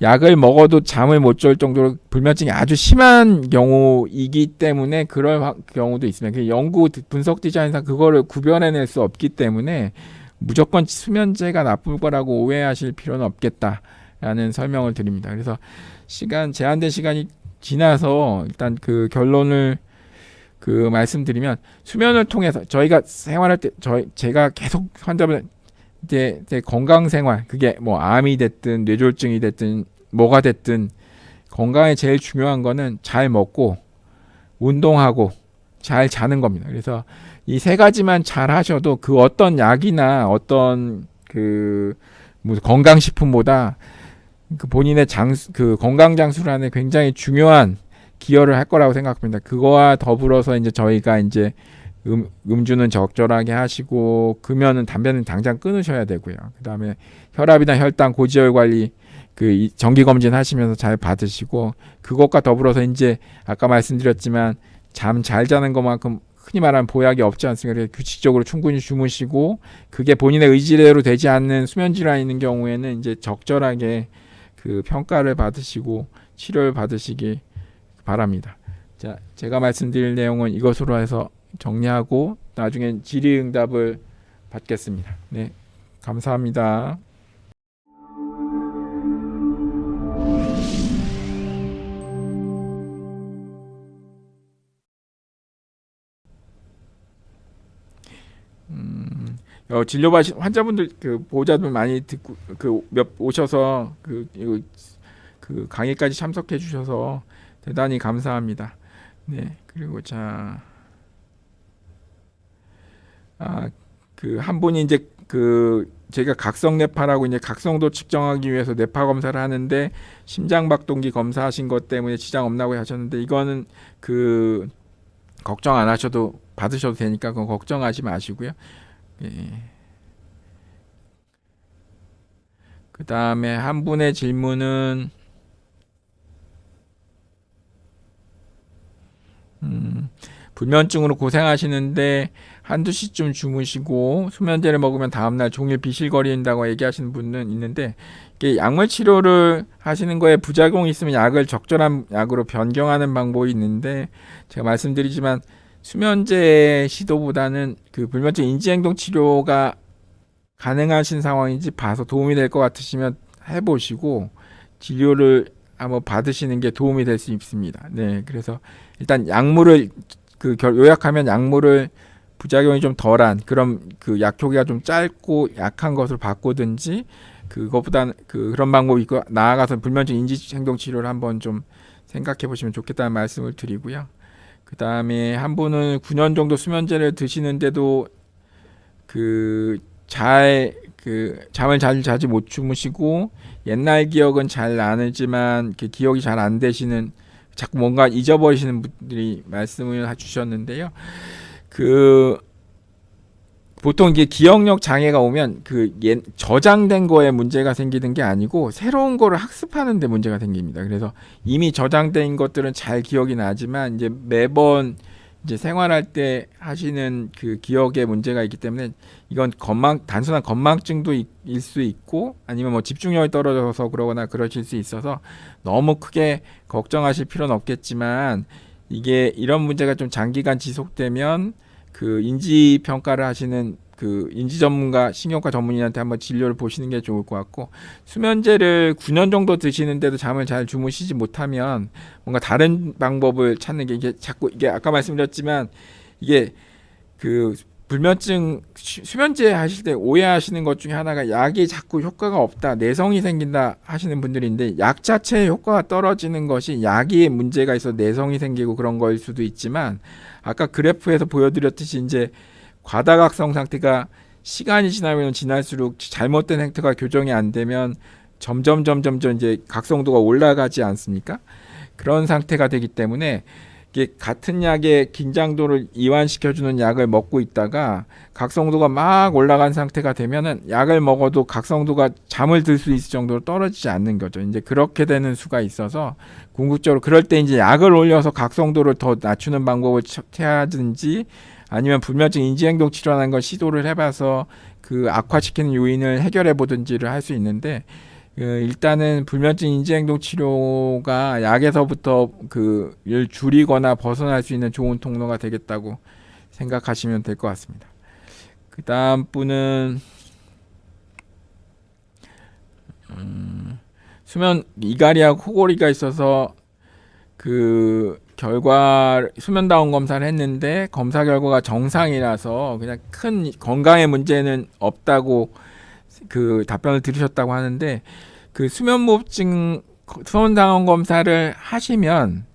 약을 먹어도 잠을 못 잘 정도로 불면증이 아주 심한 경우이기 때문에 그럴 경우도 있습니다. 그 연구 분석 디자인상 그거를 구별해낼 수 없기 때문에 무조건 수면제가 나쁠 거라고 오해하실 필요는 없겠다라는 설명을 드립니다. 그래서 제한된 시간이 지나서 일단 그 결론을 말씀드리면 수면을 통해서 저희가 생활할 때 제가 계속 환자분 제 건강 생활 그게 뭐 암이 됐든 뇌졸중이 됐든 뭐가 됐든 건강에 제일 중요한 거는 잘 먹고 운동하고 잘 자는 겁니다. 그래서 이 세 가지만 잘 하셔도 그 어떤 약이나 어떤 뭐 건강식품보다 그 본인의 건강 장수란에 굉장히 중요한 기여를 할 거라고 생각합니다. 그거와 더불어서 이제 저희가 이제 음주는 적절하게 하시고 금연은 담배는 당장 끊으셔야 되고요. 그다음에 혈압이나 혈당 고지혈 관리 정기 검진 하시면서 잘 받으시고 그것과 더불어서 이제 아까 말씀드렸지만 잠 잘 자는 것만큼 흔히 말하는 보약이 없지 않습니까? 그래서 규칙적으로 충분히 주무시고 그게 본인의 의지대로 되지 않는 수면 질환이 있는 경우에는 이제 적절하게 평가를 받으시고 치료를 받으시기 바랍니다. 자, 제가 말씀드릴 내용은 이것으로 해서 정리하고 나중엔 질의응답을 받겠습니다. 네, 감사합니다. 진료 받으신 환자분들 보호자들 많이 듣고 오셔서 강의까지 참석해 주셔서 대단히 감사합니다. 네, 그리고 한 분이 이제 제가 각성 뇌파라고 이제 각성도 측정하기 위해서 뇌파 검사를 하는데 심장박동기 검사하신 것 때문에 지장 없나고 하셨는데 이거는 걱정 안 하셔도 받으셔도 되니까 그건 걱정하지 마시고요. 예. 그 다음에 한 분의 질문은 불면증으로 고생하시는데 한두 시쯤 주무시고 수면제를 먹으면 다음날 종일 비실거린다고 얘기하시는 분은 있는데 이게 약물 치료를 하시는 거에 부작용이 있으면 약을 적절한 약으로 변경하는 방법이 있는데 제가 말씀드리지만 수면제 시도보다는 불면증 인지행동 치료가 가능하신 상황인지 봐서 도움이 될 것 같으시면 해보시고 진료를 한번 받으시는 게 도움이 될 수 있습니다. 네, 그래서 일단 약물을 요약하면 약물을 부작용이 좀 덜한 그런 약효기가 좀 짧고 약한 것을 바꾸든지 그것보다는 그런 방법이 있고 나아가서 불면증 인지행동 치료를 한번 좀 생각해 보시면 좋겠다는 말씀을 드리고요. 그 다음에 한 분은 9년 정도 수면제를 드시는데도 잠을 잘 자지 못 주무시고 옛날 기억은 잘 나지만 기억이 잘 안 되시는 자꾸 뭔가 잊어버리시는 분들이 말씀을 주셨는데요. 보통 이게 기억력 장애가 오면 저장된 거에 문제가 생기는 게 아니고 새로운 거를 학습하는 데 문제가 생깁니다. 그래서 이미 저장된 것들은 잘 기억이 나지만 이제 매번 이제 생활할 때 하시는 기억에 문제가 있기 때문에 이건 단순한 건망증도 일 수 있고 아니면 뭐 집중력이 떨어져서 그러거나 그러실 수 있어서 너무 크게 걱정하실 필요는 없겠지만 이게 이런 문제가 좀 장기간 지속되면 인지 평가를 하시는 인지 전문가, 신경과 전문의한테 한번 진료를 보시는 게 좋을 것 같고, 수면제를 9년 정도 드시는데도 잠을 잘 주무시지 못하면 뭔가 다른 방법을 찾는 게 이게 아까 말씀드렸지만 이게 불면증 수면제 하실 때 오해하시는 것 중에 하나가 약이 자꾸 효과가 없다, 내성이 생긴다 하시는 분들인데 약 자체의 효과가 떨어지는 것이 약이 문제가 있어서 내성이 생기고 그런 거일 수도 있지만 아까 그래프에서 보여드렸듯이 이제 과다각성 상태가 시간이 지나면 지날수록 잘못된 행태가 교정이 안 되면 점점 이제 각성도가 올라가지 않습니까? 그런 상태가 되기 때문에 이게 같은 약의 긴장도를 이완시켜주는 약을 먹고 있다가 각성도가 막 올라간 상태가 되면은 약을 먹어도 각성도가 잠을 들 수 있을 정도로 떨어지지 않는 거죠. 이제 그렇게 되는 수가 있어서 궁극적으로 그럴 때 이제 약을 올려서 각성도를 더 낮추는 방법을 찾든지 아니면 불면증 인지행동 치료라는 걸 시도를 해봐서 악화시키는 요인을 해결해 보든지를 할 수 있는데 일단은 불면증 인지행동 치료가 약에서부터 를 줄이거나 벗어날 수 있는 좋은 통로가 되겠다고 생각하시면 될 것 같습니다. 그 다음 분은 수면 이갈이하고 코골이가 있어서 수면다운 검사를 했는데 검사 결과가 정상이라서 그냥 큰 건강에 문제는 없다고 답변을 들으셨다고 하는데 수면다운 검사를 하시면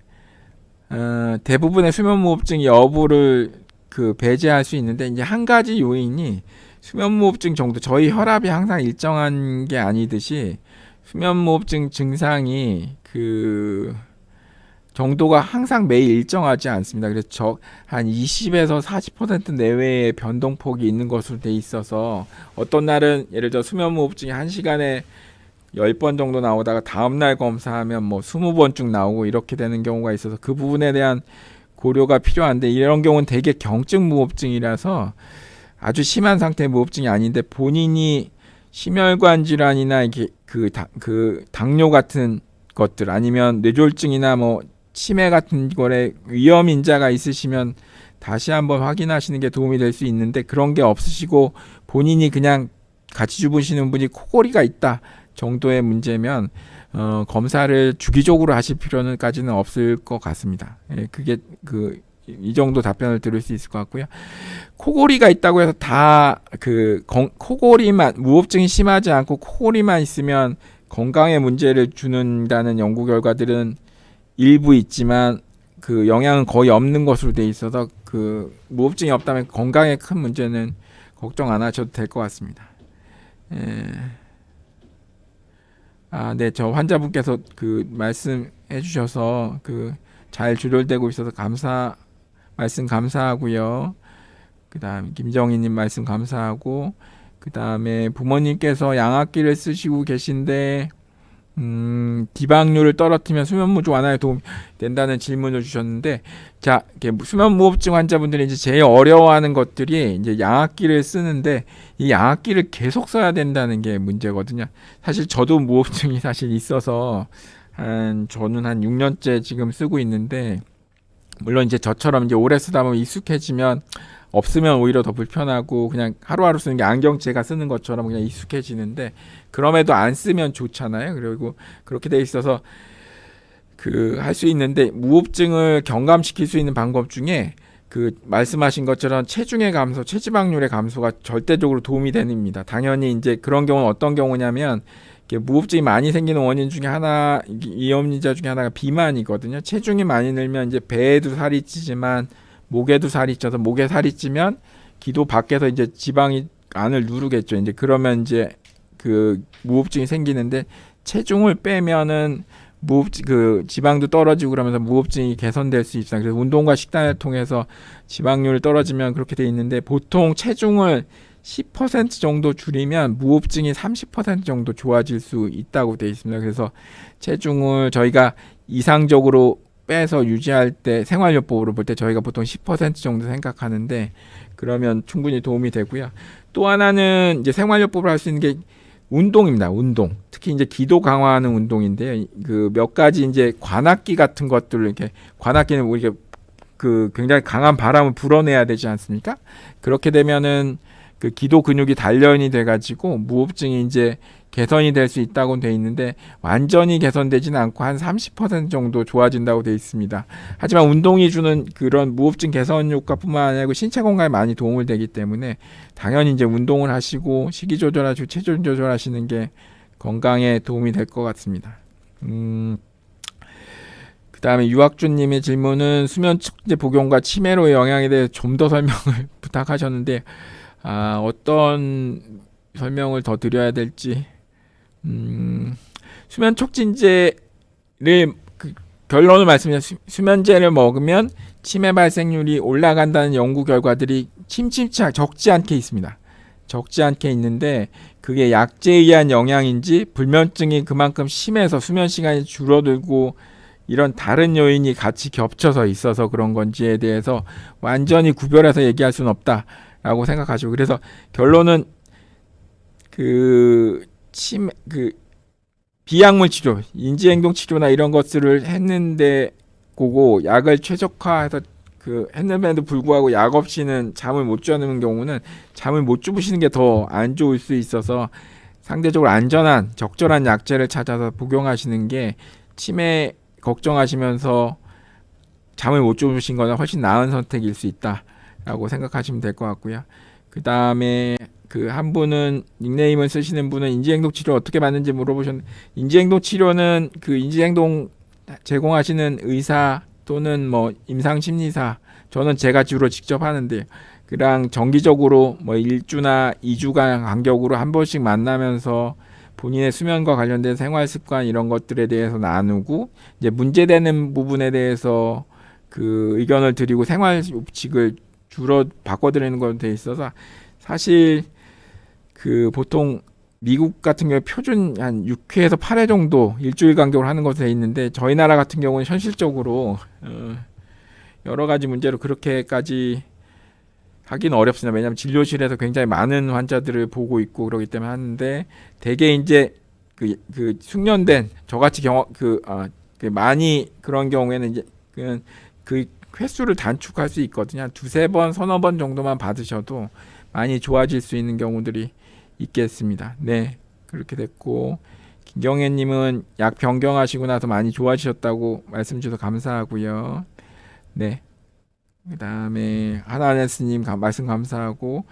대부분의 수면무호흡증 여부를 배제할 수 있는데 이제 한 가지 요인이 수면무호흡증 정도, 저희 혈압이 항상 일정한 게 아니듯이 수면무호흡증 증상이 정도가 항상 매일 일정하지 않습니다. 그래서 한 20에서 40% 내외의 변동폭이 있는 것으로 돼 있어서 어떤 날은 예를 들어 수면무호흡증이 1시간에 10번 정도 나오다가 다음날 검사하면 뭐 20번쯤 나오고 이렇게 되는 경우가 있어서 그 부분에 대한 고려가 필요한데 이런 경우는 대개 경증 무호흡증이라서 아주 심한 상태의 무호흡증이 아닌데 본인이 심혈관 질환이나 이게 당뇨 같은 것들 아니면 뇌졸중이나 뭐 치매 같은 거에 위험 인자가 있으시면 다시 한번 확인하시는 게 도움이 될 수 있는데 그런 게 없으시고 본인이 그냥 같이 주무시는 분이 코골이가 있다 정도의 문제면 검사를 주기적으로 하실 필요는까지는 없을 것 같습니다. 예, 그게 이 정도 답변을 들을 수 있을 것 같고요. 코골이가 있다고 해서 다 코골이만 무호흡증이 심하지 않고 코골이만 있으면 건강에 문제를 주는다는 연구 결과들은 일부 있지만 영향은 거의 없는 것으로 돼 있어서 무호흡증이 없다면 건강에 큰 문제는 걱정 안 하셔도 될 것 같습니다. 네, 저 환자분께서 말씀해 주셔서 잘 조절되고 있어서 말씀 감사하고요. 그다음 김정희님 말씀 감사하고 그다음에 부모님께서 양압기를 쓰시고 계신데 기박률을 떨어뜨리면 수면무호흡 완화에 도움이 된다는 질문을 주셨는데, 자, 수면무호흡증 환자분들이 이제 제일 어려워하는 것들이 이제 양압기를 쓰는데 이 양압기를 계속 써야 된다는 게 문제거든요. 사실 저도 무호흡증이 사실 있어서 저는 한 6년째 지금 쓰고 있는데 물론 이제 저처럼 이제 오래 쓰다 보면 익숙해지면 없으면 오히려 더 불편하고 그냥 하루하루 쓰는 게 안경제가 쓰는 것처럼 그냥 익숙해지는데 그럼에도 안 쓰면 좋잖아요. 그리고 그렇게 돼 있어서 그 할 수 있는데 무호흡증을 경감시킬 수 있는 방법 중에 그 말씀하신 것처럼 체중의 감소, 체지방률의 감소가 절대적으로 도움이 됩니다. 당연히 이제 그런 경우는 어떤 경우냐면 무호흡증이 많이 생기는 원인 중에 하나, 위험인자 중에 하나가 비만이거든요. 체중이 많이 늘면 이제 배에도 살이 찌지만 목에도 살이 쪄서 목에 살이 찌면 기도 밖에서 이제 지방이 안을 누르겠죠. 이제 그러면 이제 그 무호흡증이 생기는데 체중을 빼면은 그 지방도 떨어지고 그러면서 무호흡증이 개선될 수 있어요. 그래서 운동과 식단을 통해서 지방률이 떨어지면 그렇게 돼 있는데 보통 체중을 10% 정도 줄이면 무호흡증이 30% 정도 좋아질 수 있다고 돼 있습니다. 그래서 체중을 저희가 이상적으로 빼서 유지할 때 생활요법으로 볼 때 저희가 보통 10% 정도 생각하는데 그러면 충분히 도움이 되고요. 또 하나는 이제 생활요법을 할 수 있는 게 운동입니다. 운동. 특히 이제 기도 강화하는 운동인데요. 그 몇 가지 이제 관악기 같은 것들을 이렇게 관악기는 우리가 그 굉장히 강한 바람을 불어내야 되지 않습니까? 그렇게 되면은 그 기도 근육이 단련이 돼가지고 무호흡증이 이제 개선이 될 수 있다고 돼 있는데 완전히 개선되지는 않고 한 30% 정도 좋아진다고 돼 있습니다. 하지만 운동이 주는 그런 무호흡증 개선 효과뿐만 아니라 신체 건강에 많이 도움을 되기 때문에 당연히 이제 운동을 하시고 식이 조절하시고 체중 조절하시는 게 건강에 도움이 될 것 같습니다. 그 다음에 유학주님의 질문은 수면 촉진제 복용과 치매로의 영향에 대해 좀 더 설명을 부탁하셨는데 어떤 설명을 더 드려야 될지 수면 촉진제를 결론을 말씀드리면 수면제를 먹으면 치매 발생률이 올라간다는 연구 결과들이 적지 않게 있습니다. 적지 않게 있는데 그게 약제에 의한 영향인지 불면증이 그만큼 심해서 수면 시간이 줄어들고 이런 다른 요인이 같이 겹쳐서 있어서 그런 건지에 대해서 완전히 구별해서 얘기할 수는 없다라고 생각하시고 그래서 결론은 비약물 치료, 인지행동 치료나 이런 것들을 했는데 보고 약을 최적화해서 했는데도 불구하고 약 없이는 잠을 못 주무는 경우는 잠을 못 주무시는 게 더 안 좋을 수 있어서 상대적으로 안전한 적절한 약제를 찾아서 복용하시는 게 치매 걱정하시면서 잠을 못 주무신 거나 훨씬 나은 선택일 수 있다라고 생각하시면 될 것 같고요. 그 다음에 한 분은 닉네임을 쓰시는 분은 인지행동 치료 어떻게 받는지 물어보셨는데 인지행동 치료는 인지행동 제공하시는 의사 또는 뭐 임상심리사 저는 제가 주로 직접 하는데 그랑 정기적으로 뭐 1주나 2주간 간격으로 한 번씩 만나면서 본인의 수면과 관련된 생활 습관 이런 것들에 대해서 나누고 이제 문제되는 부분에 대해서 의견을 드리고 생활 법칙을 주로 바꿔드리는 것에 돼 있어서 사실 보통 미국 같은 경우에 표준 한 6회에서 8회 정도 일주일 간격으로 하는 것으로 돼 있는데 저희 나라 같은 경우는 현실적으로 여러 가지 문제로 그렇게까지 하기는 어렵습니다. 왜냐하면 진료실에서 굉장히 많은 환자들을 보고 있고 그러기 때문에 하는데 대개 이제 숙련된 저같이 많이 그런 경우에는 이제 그 횟수를 단축할 수 있거든요. 한 2-3번, 3-4번 정도만 받으셔도 많이 좋아질 수 있는 경우들이 있겠습니다. 네, 그렇게 됐고 김경애님은 약 변경하시고 나서 많이 좋아지셨다고 말씀 주셔서 감사하고요. 네, 그 다음에 하나네스님 말씀 감사하고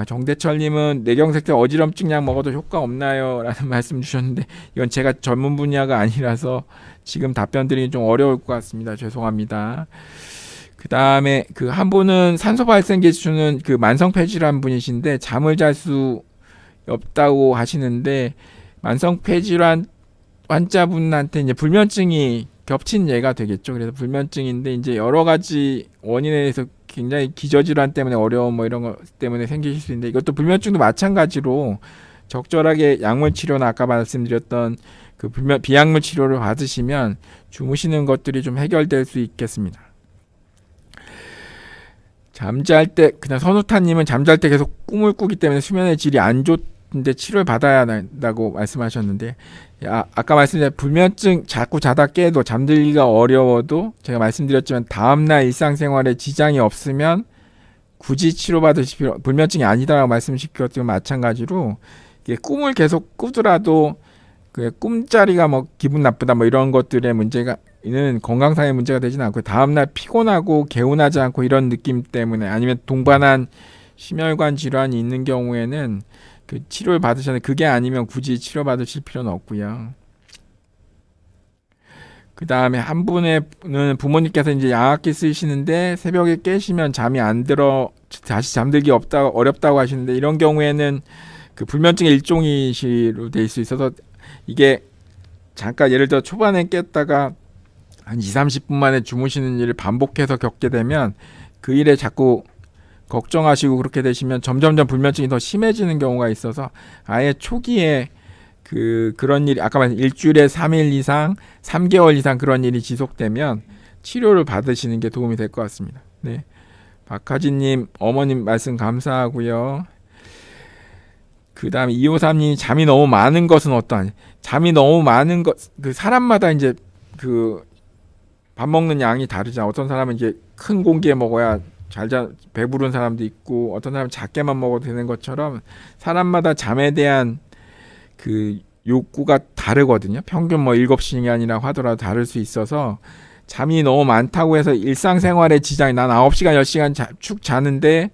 정대철님은 뇌경색제 어지럼증 약 먹어도 효과 없나요? 라는 말씀 주셨는데 이건 제가 전문 분야가 아니라서 지금 답변 드리기 좀 어려울 것 같습니다. 죄송합니다. 그 다음에 한 분은 산소 발생기 주는 만성 폐질환 분이신데 잠을 잘 수 없다고 하시는데 만성 폐질환 환자분한테 이제 불면증이 겹친 예가 되겠죠. 그래서 불면증인데 이제 여러 가지 원인에 대해서 굉장히 기저질환 때문에 어려움 뭐 이런 것 때문에 생기실 수 있는데 이것도 불면증도 마찬가지로 적절하게 약물 치료나 아까 말씀드렸던 비약물 치료를 받으시면 주무시는 것들이 좀 해결될 수 있겠습니다. 잠잘 때 그냥 선우타님은 잠잘 때 계속 꿈을 꾸기 때문에 수면의 질이 안 이제 치료를 받아야 한다고 말씀하셨는데, 아까 말씀드린 불면증 자꾸 자다 깨도 잠들기가 어려워도 제가 말씀드렸지만 다음날 일상생활에 지장이 없으면 굳이 치료받으실 필요, 불면증이 아니다라고 말씀드렸던 마찬가지로 이게 꿈을 계속 꾸더라도 그 꿈자리가 뭐 기분 나쁘다 뭐 이런 것들의 문제가는 건강상의 문제가 되지는 않고, 다음날 피곤하고 개운하지 않고 이런 느낌 때문에, 아니면 동반한 심혈관 질환이 있는 경우에는 그 치료를 받으셨는데 그게 아니면 굳이 치료받으실 필요는 없고요. 그 다음에 한 분은 부모님께서 이제 양압기 쓰시는데 새벽에 깨시면 잠이 안 들어 다시 잠들기 어렵다고 하시는데, 이런 경우에는 그 불면증의 일종이시로 될 수 있어서, 이게 잠깐 예를 들어 초반에 깼다가 한 2-30분 만에 주무시는 일을 반복해서 겪게 되면 그 일에 자꾸 걱정하시고 그렇게 되시면 점점점 불면증이 더 심해지는 경우가 있어서, 아예 초기에 그런 일이, 아까 말씀 일주일에 3일 이상 3개월 이상 그런 일이 지속되면 치료를 받으시는 게 도움이 될 것 같습니다. 네, 박하진님 어머님 말씀 감사하고요. 그 다음에 253님이 잠이 너무 많은 것은 어떠하냐. 잠이 너무 많은 것, 그 사람마다 이제 그 밥 먹는 양이 다르잖아. 어떤 사람은 이제 큰 공기에 먹어야 배부른 사람도 있고, 어떤 사람은 작게만 먹어도 되는 것처럼 사람마다 잠에 대한 그 욕구가 다르거든요. 평균 뭐 7시간이라고 하더라도 다를 수 있어서, 잠이 너무 많다고 해서 일상생활에 지장이, 난 9시간 10시간 축 자는데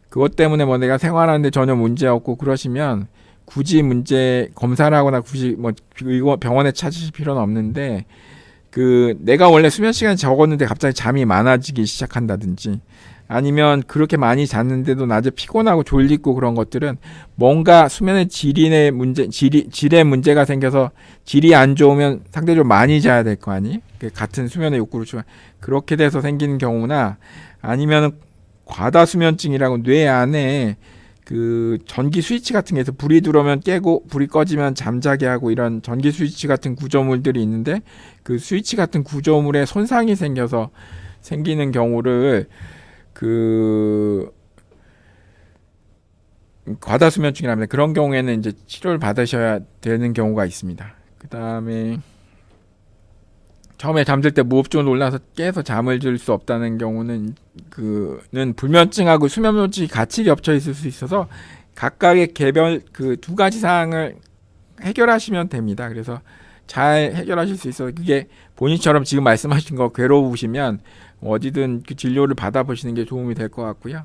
그것 때문에 뭐 내가 생활하는데 전혀 문제 없고 그러시면 굳이 검사를 하거나 굳이 뭐 병원에 찾으실 필요는 없는데, 그 내가 원래 수면 시간이 적었는데 갑자기 잠이 많아지기 시작한다든지, 아니면 그렇게 많이 잤는데도 낮에 피곤하고 졸리고 그런 것들은 뭔가 수면의 질의 문제가 생겨서, 질이 안 좋으면 상대적으로 많이 자야 될 거 아니? 같은 수면의 욕구를 그렇게 돼서 생기는 경우나, 아니면 과다수면증이라고 뇌 안에 그 전기 스위치 같은 게 있어. 불이 들어오면 깨고 불이 꺼지면 잠자게 하고, 이런 전기 스위치 같은 구조물들이 있는데, 그 스위치 같은 구조물에 손상이 생겨서 생기는 경우를 그 과다수면증이라 합니다. 그런 경우에는 이제 치료를 받으셔야 되는 경우가 있습니다. 그 다음에 처음에 잠들 때 무호흡증을 올라서 깨서 잠을 들 수 없다는 경우는, 그는 불면증하고 수면무호흡증이 같이 겹쳐 있을 수 있어서 각각의 개별 그 두 가지 사항을 해결하시면 됩니다. 그래서 잘 해결하실 수 있어서, 그게 본인처럼 지금 말씀하신 거 괴로우시면 어디든 그 진료를 받아보시는 게 도움이 될 것 같고요.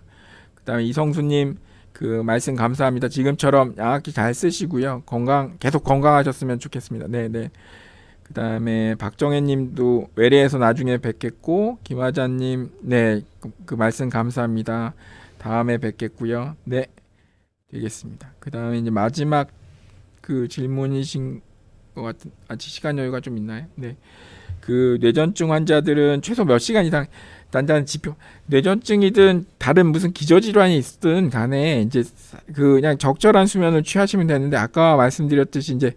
그 다음에 이성수님 그 말씀 감사합니다. 지금처럼 양압기 잘 쓰시고요. 계속 건강하셨으면 좋겠습니다. 네네. 그 다음에 박정혜님도 외래에서 나중에 뵙겠고, 김화자님 네, 그 말씀 감사합니다. 다음에 뵙겠고요. 네, 되겠습니다. 그 다음에 이제 마지막 그 질문이신 것 같은, 아직 시간 여유가 좀 있나요? 네. 그 뇌전증 환자들은 최소 몇 시간 이상 단단 지표, 뇌전증이든 다른 무슨 기저질환이 있든 간에 이제 그냥 적절한 수면을 취하시면 되는데, 아까 말씀드렸듯이 이제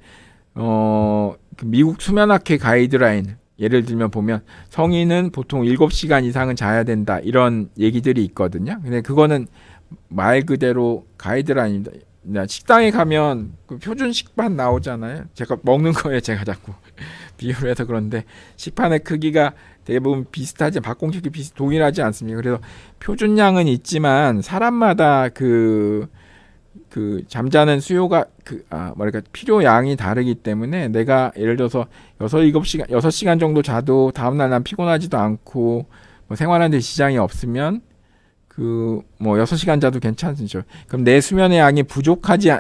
그 미국 수면학회 가이드라인 예를 들면 보면 성인은 보통 7시간 이상은 자야 된다, 이런 얘기들이 있거든요. 근데 그거는 말 그대로 가이드라인입니다. 식당에 가면 그 표준 식판 나오잖아요. 제가 먹는 거에 제가 자꾸 비유를 해서 그런데, 식판의 크기가 대부분 비슷하지, 밥공식이 동일하지 않습니까? 그래서 표준량은 있지만 사람마다 그 잠자는 수요가 필요량이 다르기 때문에, 내가 예를 들어서 6시간 정도 자도 다음날 난 피곤하지도 않고 뭐 생활하는 데 지장이 없으면 뭐 6시간 자도 괜찮죠. 그럼 내 수면의 양이 부족하지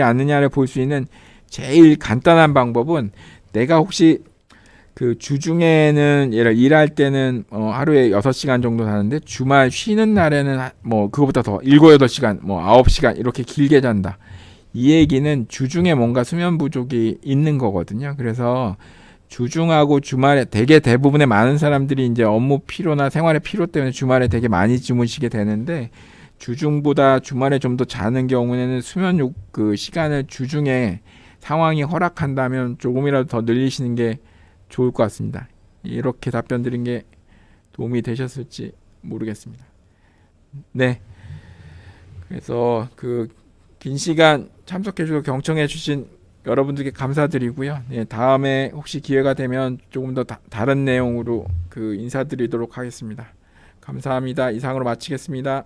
않느냐를 볼 수 있는 제일 간단한 방법은, 내가 혹시 그 주중에는 일할 때는 하루에 6시간 정도 자는데 주말 쉬는 날에는 뭐 그거보다 더 7, 8시간, 뭐 9시간 이렇게 길게 잔다. 이 얘기는 주중에 뭔가 수면 부족이 있는 거거든요. 그래서 주중하고 주말에 대부분의 많은 사람들이 이제 업무 피로나 생활의 피로 때문에 주말에 되게 많이 주무시게 되는데, 주중보다 주말에 좀 더 자는 경우에는 수면 그 시간을 주중에 상황이 허락한다면 조금이라도 더 늘리시는 게 좋을 것 같습니다. 이렇게 답변 드린 게 도움이 되셨을지 모르겠습니다. 네. 그래서 긴 시간 참석해주고 경청해주신 여러분들께 감사드리고요. 예, 다음에 혹시 기회가 되면 조금 더 다른 내용으로 인사드리도록 하겠습니다. 감사합니다. 이상으로 마치겠습니다.